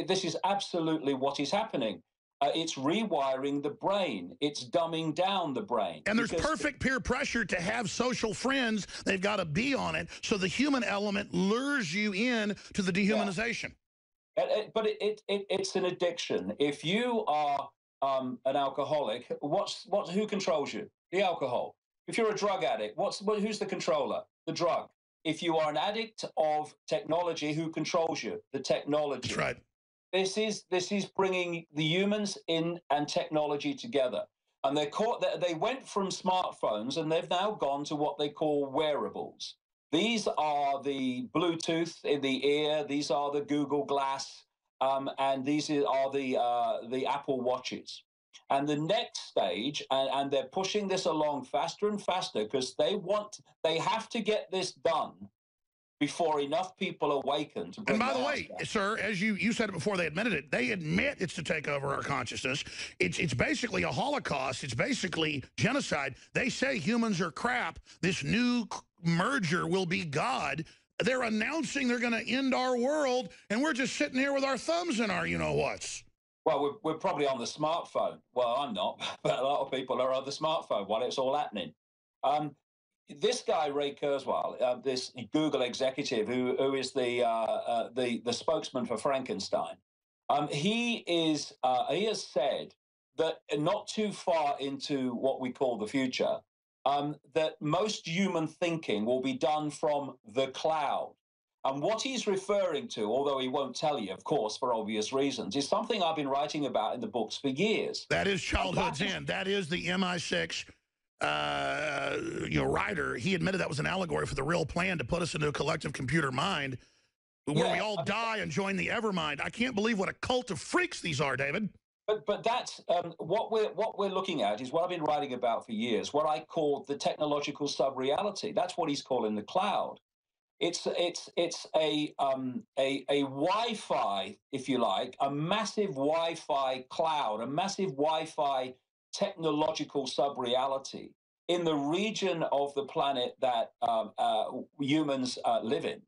this is absolutely what is happening. it's rewiring the brain. It's dumbing down the brain. And there's perfect peer pressure to have social friends. They've got to be on it. So the human element lures you in to the dehumanization. But it's an addiction. If you are an alcoholic, who controls you? The alcohol. If you're a drug addict, who's the controller? The drug. If you are an addict of technology, who controls you? The technology. That's right. This is bringing the humans in and technology together. And they went from smartphones and they've now gone to what they call wearables. These are the Bluetooth in the ear. These are the Google Glass, and these are the Apple Watches. And the next stage, and they're pushing this along faster and faster because they have to get this done before enough people awaken to bring. And by the way, sir, as you said it before, they admitted it. They admit it's to take over our consciousness. It's basically a Holocaust. It's basically genocide. They say humans are crap. This new merger will be God. They're announcing they're going to end our world, and we're just sitting here with our thumbs in our you-know-whats. Well, we're probably on the smartphone. Well, I'm not, but a lot of people are on the smartphone while it's all happening. This guy, Ray Kurzweil, this Google executive who is the spokesman for Frankenstein, he has said that not too far into what we call the future, that most human thinking will be done from the cloud. And what he's referring to, although he won't tell you, of course, for obvious reasons, is something I've been writing about in the books for years. That is childhood's end. That is the MI6 writer. He admitted that was an allegory for the real plan to put us into a collective computer mind where we all die and join the Evermind. I can't believe what a cult of freaks these are, David. But that's what we're looking at is what I've been writing about for years, what I call the technological sub-reality. That's what he's calling the cloud. It's a Wi-Fi, if you like, a massive Wi-Fi cloud, a massive Wi-Fi technological sub-reality in the region of the planet that humans live in,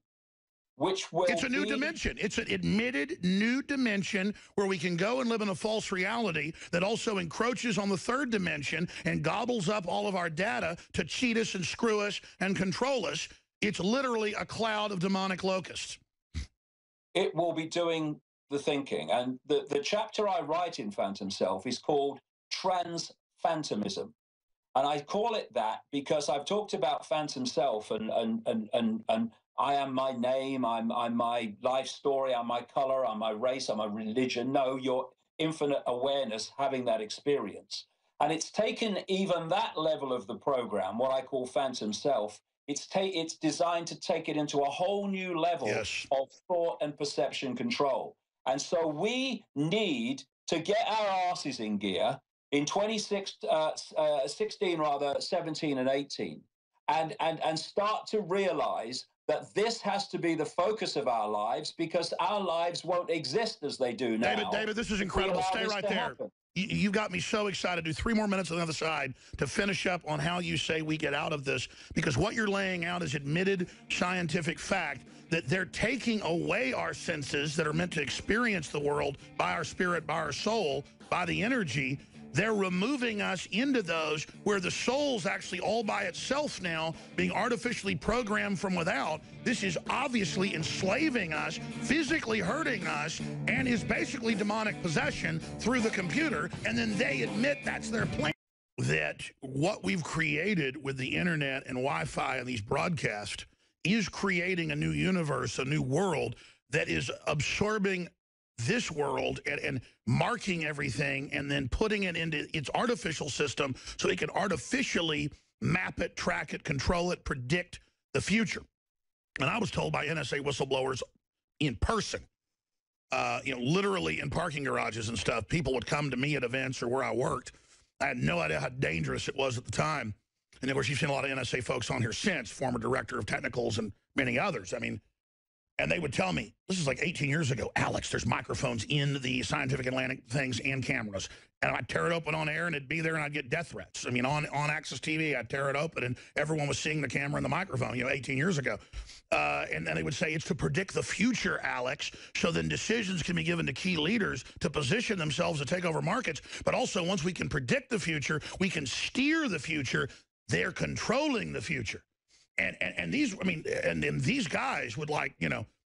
which will It's a new dimension. It's an admitted new dimension where we can go and live in a false reality that also encroaches on the third dimension and gobbles up all of our data to cheat us and screw us and control us. It's literally a cloud of demonic locusts. It will be doing the thinking. And the chapter I write in Phantom Self is called Trans-Phantomism. And I call it that because I've talked about Phantom Self and I am my name, I'm my life story, I'm my color, I'm my race, I'm my religion. No, your infinite awareness having that experience. And it's taken even that level of the program, what I call Phantom Self, it's designed to take it into a whole new level of thought and perception control. And so we need to get our asses in gear in 16, 17 and 18, and start to realize that this has to be the focus of our lives because our lives won't exist as they do now. David, this is incredible. Stay right there. You got me so excited. Do 3 more minutes on the other side to finish up on how you say we get out of this, because what you're laying out is admitted scientific fact that they're taking away our senses that are meant to experience the world by our spirit, by our soul, by the energy. They're removing us into those where the soul's actually all by itself now, being artificially programmed from without. This is obviously enslaving us, physically hurting us, and is basically demonic possession through the computer. And then they admit that's their plan. That what we've created with the internet and Wi-Fi and these broadcasts is creating a new universe, a new world that is absorbing this world and marking everything and then putting it into its artificial system so it can artificially map it, track it, control it, predict the future. And I was told by NSA whistleblowers in person, literally in parking garages and stuff, people would come to me at events or where I worked. I had no idea how dangerous it was at the time. And of course, you've seen a lot of NSA folks on here since, former director of technicals and many others. I mean, And they would tell me, this is like 18 years ago, Alex, there's microphones in the Scientific Atlantic things and cameras. And I'd tear it open on air and it'd be there and I'd get death threats. I mean, on Access TV, I'd tear it open and everyone was seeing the camera and the microphone, 18 years ago. And then they would say, it's to predict the future, Alex, so then decisions can be given to key leaders to position themselves to take over markets. But also, once we can predict the future, we can steer the future. They're controlling the future. And these, I mean, and then these guys would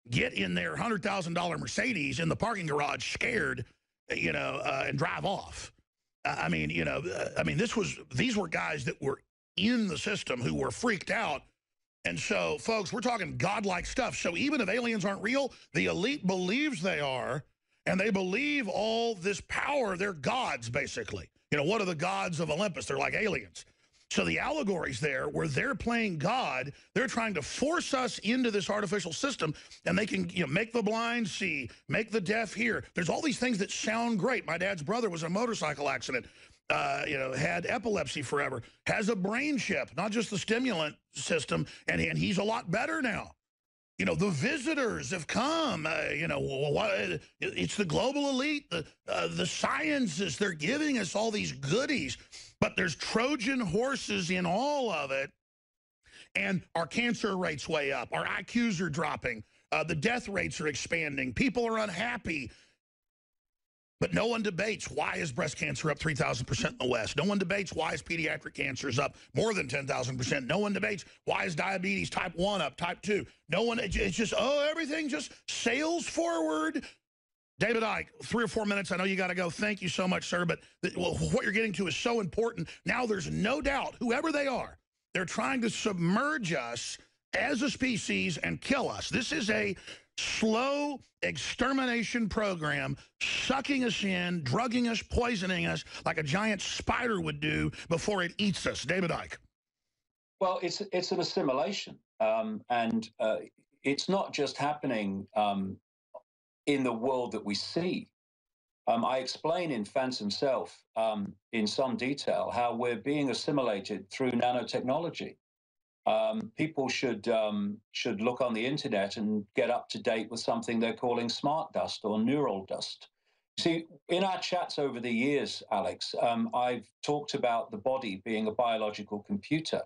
get in their $100,000 Mercedes in the parking garage scared, and drive off. These were guys that were in the system who were freaked out. And so, folks, we're talking godlike stuff. So even if aliens aren't real, the elite believes they are, and they believe all this power. They're gods, basically. What are the gods of Olympus? They're like aliens. So the allegories there, where they're playing God, they're trying to force us into this artificial system, and they can make the blind see, make the deaf hear. There's all these things that sound great. My dad's brother was in a motorcycle accident, had epilepsy forever, has a brain chip, not just the stimulant system, and he's a lot better now. The visitors have come, it's the global elite, the sciences, they're giving us all these goodies, but there's Trojan horses in all of it, and our cancer rates way up, our IQs are dropping, the death rates are expanding, people are unhappy. But no one debates why is breast cancer up 3,000% in the West. No one debates why is pediatric cancer is up more than 10,000%. No one debates why is diabetes type 1 up, type 2. No one, it's just, everything just sails forward. David Icke, 3 or 4 minutes. I know you got to go. Thank you so much, sir. But what you're getting to is so important. Now there's no doubt, whoever they are, they're trying to submerge us as a species and kill us. This is a slow extermination program, sucking us in, drugging us, poisoning us like a giant spider would do before it eats us. David Icke. Well, it's an assimilation, and it's not just happening in the world that we see. I explain in Phantom Self in some detail how we're being assimilated through nanotechnology. People should look on the internet and get up to date with something they're calling smart dust or neural dust. See, in our chats over the years, Alex, I've talked about the body being a biological computer.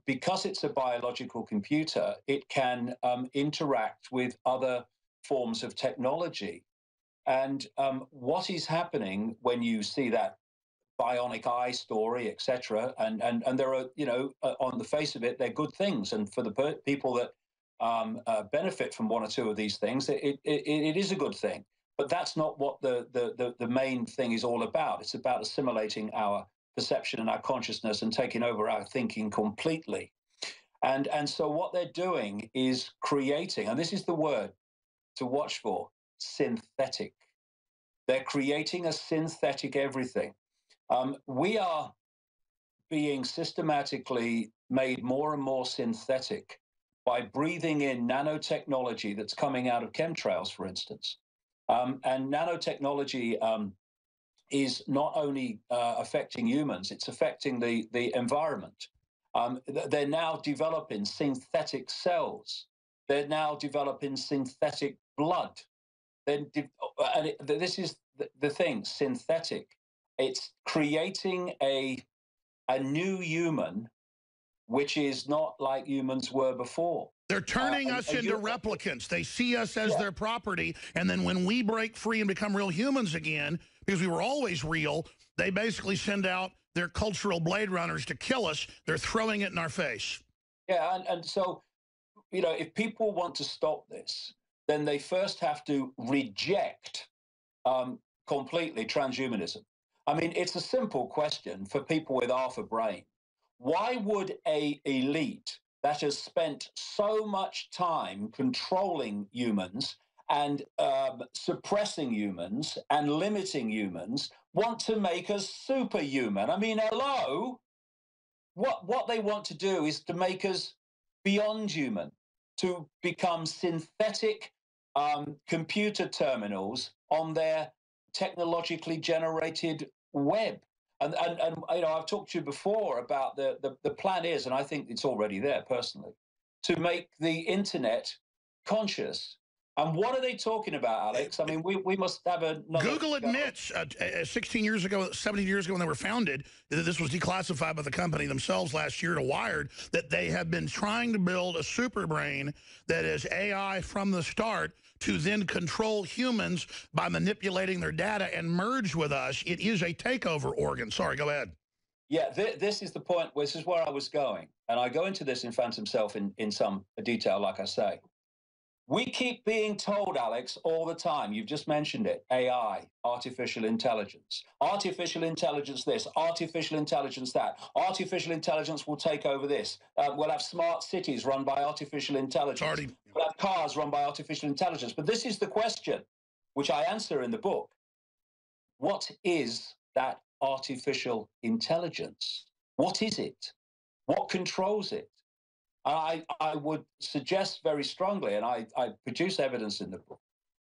Because it's a biological computer, it can interact with other forms of technology. And what is happening when you see that bionic eye story, etc., and there are, on the face of it, they're good things, and for the people that benefit from one or two of these things, it is a good thing. But that's not what the main thing is all about. It's about assimilating our perception and our consciousness and taking over our thinking completely. And so what they're doing is creating, and this is the word to watch for, synthetic. They're creating a synthetic everything. We are being systematically made more and more synthetic by breathing in nanotechnology that's coming out of chemtrails, for instance. And nanotechnology is not only affecting humans, it's affecting the environment. They're now developing synthetic cells. They're now developing synthetic blood. This is the thing, synthetic. It's creating a new human, which is not like humans were before. They're turning us into replicants. They see us as their property, and then when we break free and become real humans again, because we were always real, they basically send out their cultural Blade Runners to kill us. They're throwing it in our face. Yeah, and so, if people want to stop this, then they first have to reject completely transhumanism. I mean, it's a simple question for people with half a brain. Why would an elite that has spent so much time controlling humans and suppressing humans and limiting humans want to make us superhuman? I mean, hello? What they want to do is to make us beyond human, to become synthetic computer terminals on their technologically generated web. And I've talked to you before about the plan is, and I think it's already there personally, to make the internet conscious. And what are they talking about, Alex? I mean, we must have another... Google admits 16 years ago, 17 years ago when they were founded, that this was declassified by the company themselves last year to Wired, that they have been trying to build a super brain that is AI from the start to then control humans by manipulating their data and merge with us. It is a takeover organ. Sorry, go ahead. Yeah, this is the point. This is where I was going. And I go into this in Phantom Self in some detail, like I say. We keep being told, Alex, all the time, you've just mentioned it, AI, artificial intelligence this, artificial intelligence that, artificial intelligence will take over this. We'll have smart cities run by artificial intelligence. We'll have cars run by artificial intelligence. But this is the question, which I answer in the book. What is that artificial intelligence? What is it? What controls it? I would suggest very strongly, and I produce evidence in the book,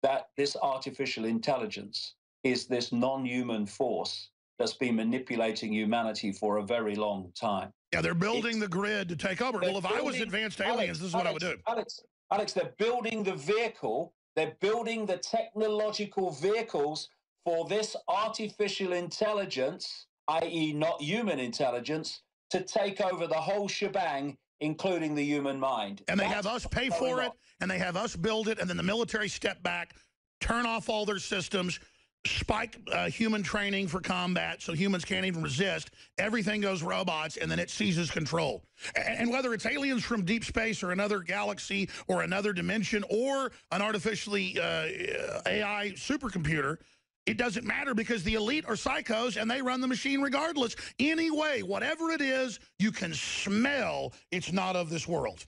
that this artificial intelligence is this non-human force that's been manipulating humanity for a very long time. Yeah, they're building the grid to take over. Well, if I was advanced aliens, this is what I would do. Alex, they're building the vehicle, they're building the technological vehicles for this artificial intelligence, i.e. not human intelligence, to take over the whole shebang, including the human mind. And they have us pay for it, and they have us build it, and then the military step back, turn off all their systems, spike human training for combat so humans can't even resist. Everything goes robots, and then it seizes control. And whether it's aliens from deep space or another galaxy or another dimension or an artificially AI supercomputer, it doesn't matter because the elite are psychos and they run the machine regardless. Anyway, whatever it is, you can smell it's not of this world.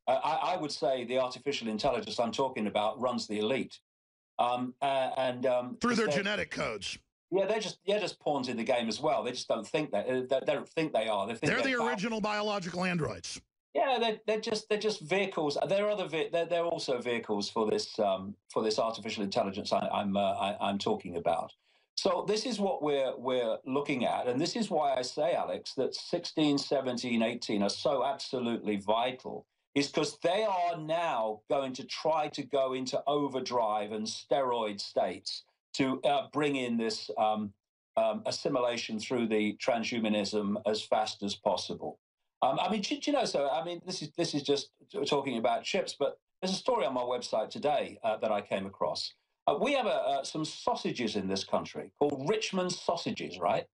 I would say the artificial intelligence I'm talking about runs the elite. Through their genetic codes. Yeah, they're just pawns in the game as well. They just don't think that. They don't think they are. They're the original biological androids. Yeah, they're just vehicles. They're also vehicles for this artificial intelligence I'm talking about. So this is what we're looking at, and this is why I say, Alex, that 16, 17, 18 are so absolutely vital. Is because they are now going to try to go into overdrive and steroid states to bring in this assimilation through the transhumanism as fast as possible. I mean, you know, so I mean, this is just talking about chips, but there's a story on my website today that I came across. We have some sausages in this country called Richmond sausages, right?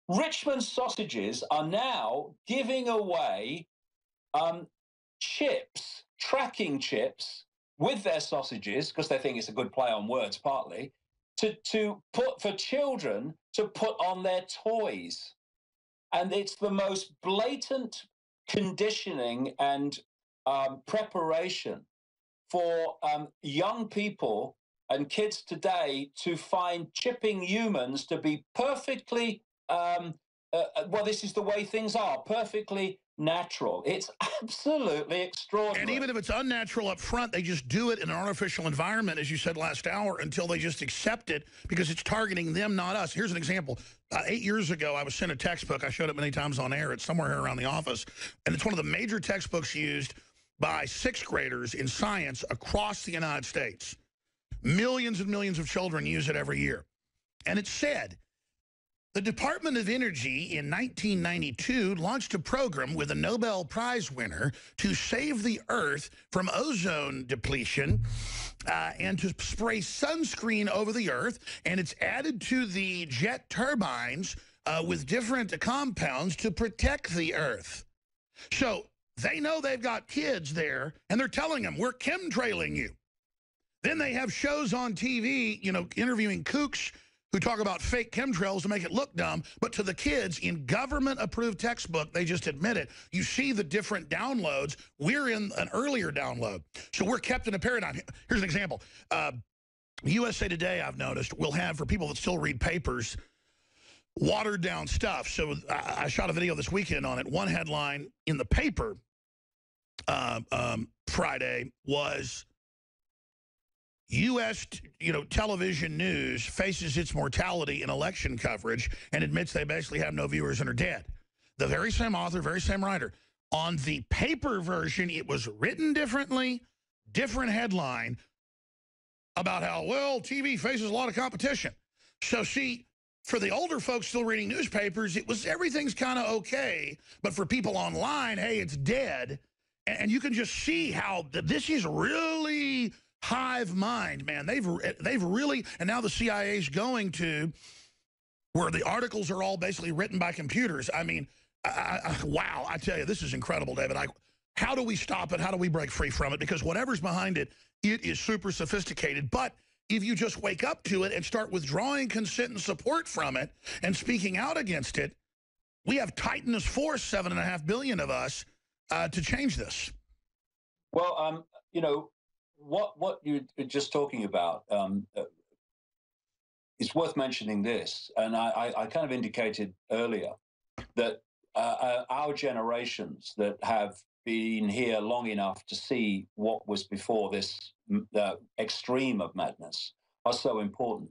Richmond sausages are now giving away chips, tracking chips with their sausages, because they think it's a good play on words partly, to put for children to put on their toys. And it's the most blatant conditioning and preparation for young people and kids today to find chipping humans to be perfectly, well, this is the way things are, perfectly natural. It's absolutely extraordinary. And even if it's unnatural up front, they just do it in an artificial environment, as you said last hour, until they just accept it because it's targeting them, not us. Here's an example. 8 years ago, I was sent a textbook. I showed it many times on air. It's somewhere here around the office. And it's one of the major textbooks used by sixth graders in science across the United States. Millions and millions of children use it every year. And it said, the Department of Energy in 1992 launched a program with a Nobel Prize winner to save the Earth from ozone depletion and to spray sunscreen over the Earth. And it's added to the jet turbines with different compounds to protect the Earth. So they know they've got kids there, and they're telling them, we're chemtrailing you. Then they have shows on TV, you know, interviewing kooks who talk about fake chemtrails to make it look dumb, but to the kids in government-approved textbook, they just admit it. You see the different downloads. We're in an earlier download, so we're kept in a paradigm. Here's an example. USA Today, I've noticed, will have, for people that still read papers, watered-down stuff. So I shot a video this weekend on it. One headline in the paper Friday was, U.S. television news faces its mortality in election coverage and admits they basically have no viewers and are dead. The very same author, very same writer. On the paper version, it was written differently, different headline about how, well, TV faces a lot of competition. So see, for the older folks still reading newspapers, everything's kind of okay. But for people online, hey, it's dead. And you can just see how this is really hive mind, man. They've really, and now the CIA's going to where the articles are all basically written by computers. I mean, wow, I tell you, this is incredible, David. How do we stop it? How do we break free from it? Because whatever's behind it, it is super sophisticated. But if you just wake up to it and start withdrawing consent and support from it and speaking out against it, we have titanous force, 7.5 billion of us, to change this. Well, you know, what you're just talking about, it's worth mentioning this, and I kind of indicated earlier that our generations that have been here long enough to see what was before this extreme of madness are so important.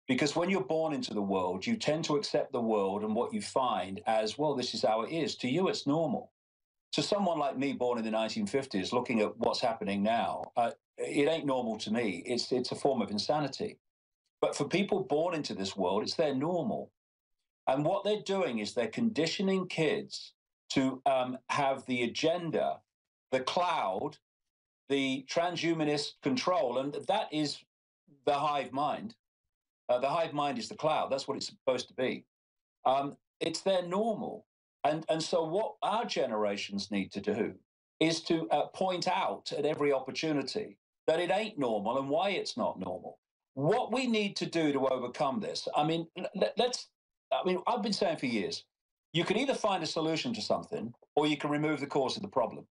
Because when you're born into the world, you tend to accept the world and what you find as, well, this is how it is. To you, it's normal. To someone like me, born in the 1950s, looking at what's happening now, it ain't normal to me. It's a form of insanity. But for people born into this world, it's their normal. And what they're doing is they're conditioning kids to have the agenda, the cloud, the transhumanist control, and that is the hive mind. The hive mind is the cloud. That's what it's supposed to be. It's their normal. And so what our generations need to do is to point out at every opportunity that it ain't normal and why it's not normal. What we need to do to overcome this, I mean, I've been saying for years, you can either find a solution to something or you can remove the cause of the problem.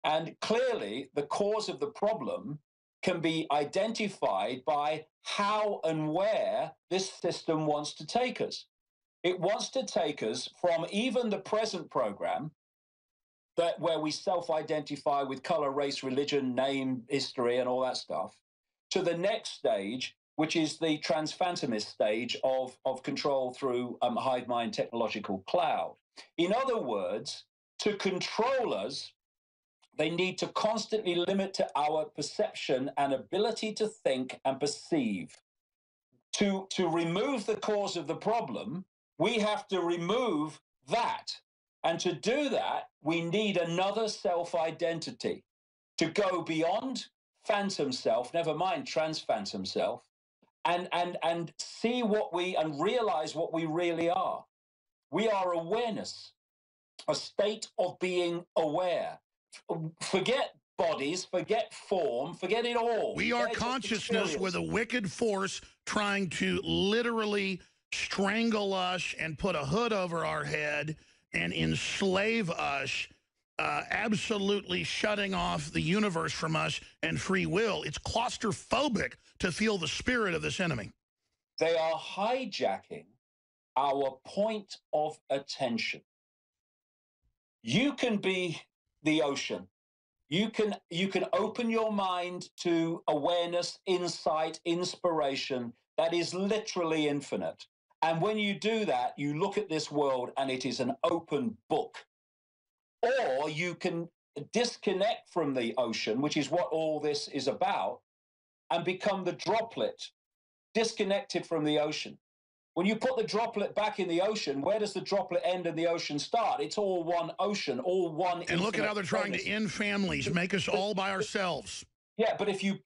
And clearly, the cause of the problem can be identified by how and where this system wants to take us. It wants to take us from even the present program, where we self-identify with color, race, religion, name, history, and all that stuff, to the next stage, which is the transphantomist stage of control through hive mind technological cloud. In other words, to control us, they need to constantly limit to our perception and ability to think and perceive. To remove the cause of the problem, we have to remove that. And to do that, we need another self-identity to go beyond phantom self, never mind trans-phantom self, and see and realize what we really are. We are awareness, a state of being aware. Forget bodies, forget form, forget it all. We are consciousness with a wicked force trying to literally strangle us and put a hood over our head and enslave us, absolutely shutting off the universe from us and free will. It's claustrophobic to feel the spirit of this enemy. They are hijacking our point of attention. You can be the ocean. You can open your mind to awareness, insight, inspiration that is literally infinite. And when you do that, you look at this world and it is an open book. Or you can disconnect from the ocean, which is what all this is about, and become the droplet, disconnected from the ocean. When you put the droplet back in the ocean, where does the droplet end and the ocean start? It's all one ocean, all one. And look at how they're trying to end families, make us all by ourselves. Yeah, but if you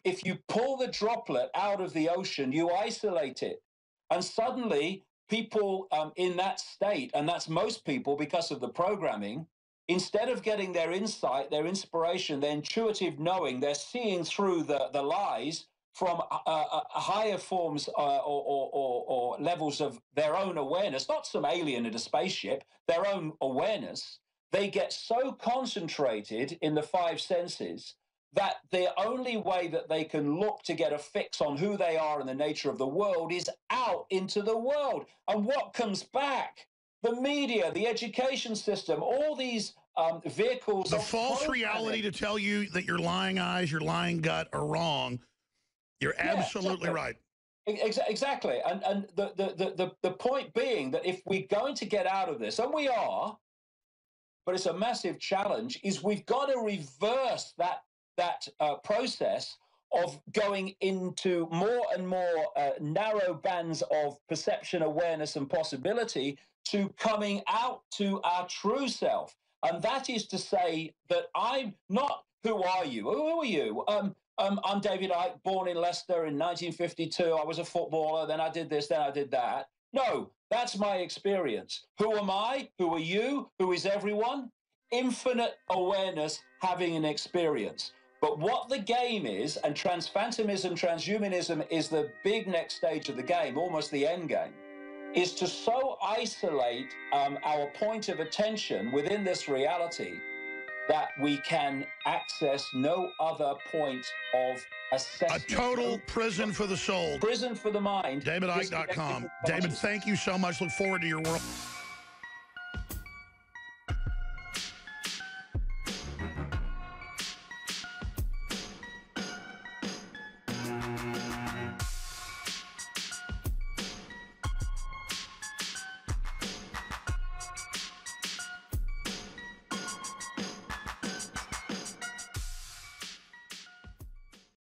pull the droplet out of the ocean, you isolate it. And suddenly people in that state, and that's most people because of the programming, instead of getting their insight, their inspiration, their intuitive knowing, they're seeing through the lies from higher forms or levels of their own awareness, not some alien in a spaceship, their own awareness. They get so concentrated in the five senses that the only way that they can look to get a fix on who they are and the nature of the world is out into the world. And what comes back? The media, the education system, all these vehicles. The false reality to tell you that your lying eyes, your lying gut are wrong. You're absolutely right. Exactly. And the point being that if we're going to get out of this, and we are, but it's a massive challenge, is we've got to reverse that that process of going into more and more narrow bands of perception, awareness, and possibility to coming out to our true self. And that is to say that I'm not, who are you? Who are you? I'm David Icke, born in Leicester in 1952. I was a footballer, then I did this, then I did that. No, that's my experience. Who am I? Who are you? Who is everyone? Infinite awareness having an experience. But what the game is, and transphantomism, transhumanism is the big next stage of the game, almost the end game, is to so isolate our point of attention within this reality that we can access no other point of assessment. A total prison for the soul. Prison for the mind. DavidIcke.com. David, thank you so much. Look forward to your world.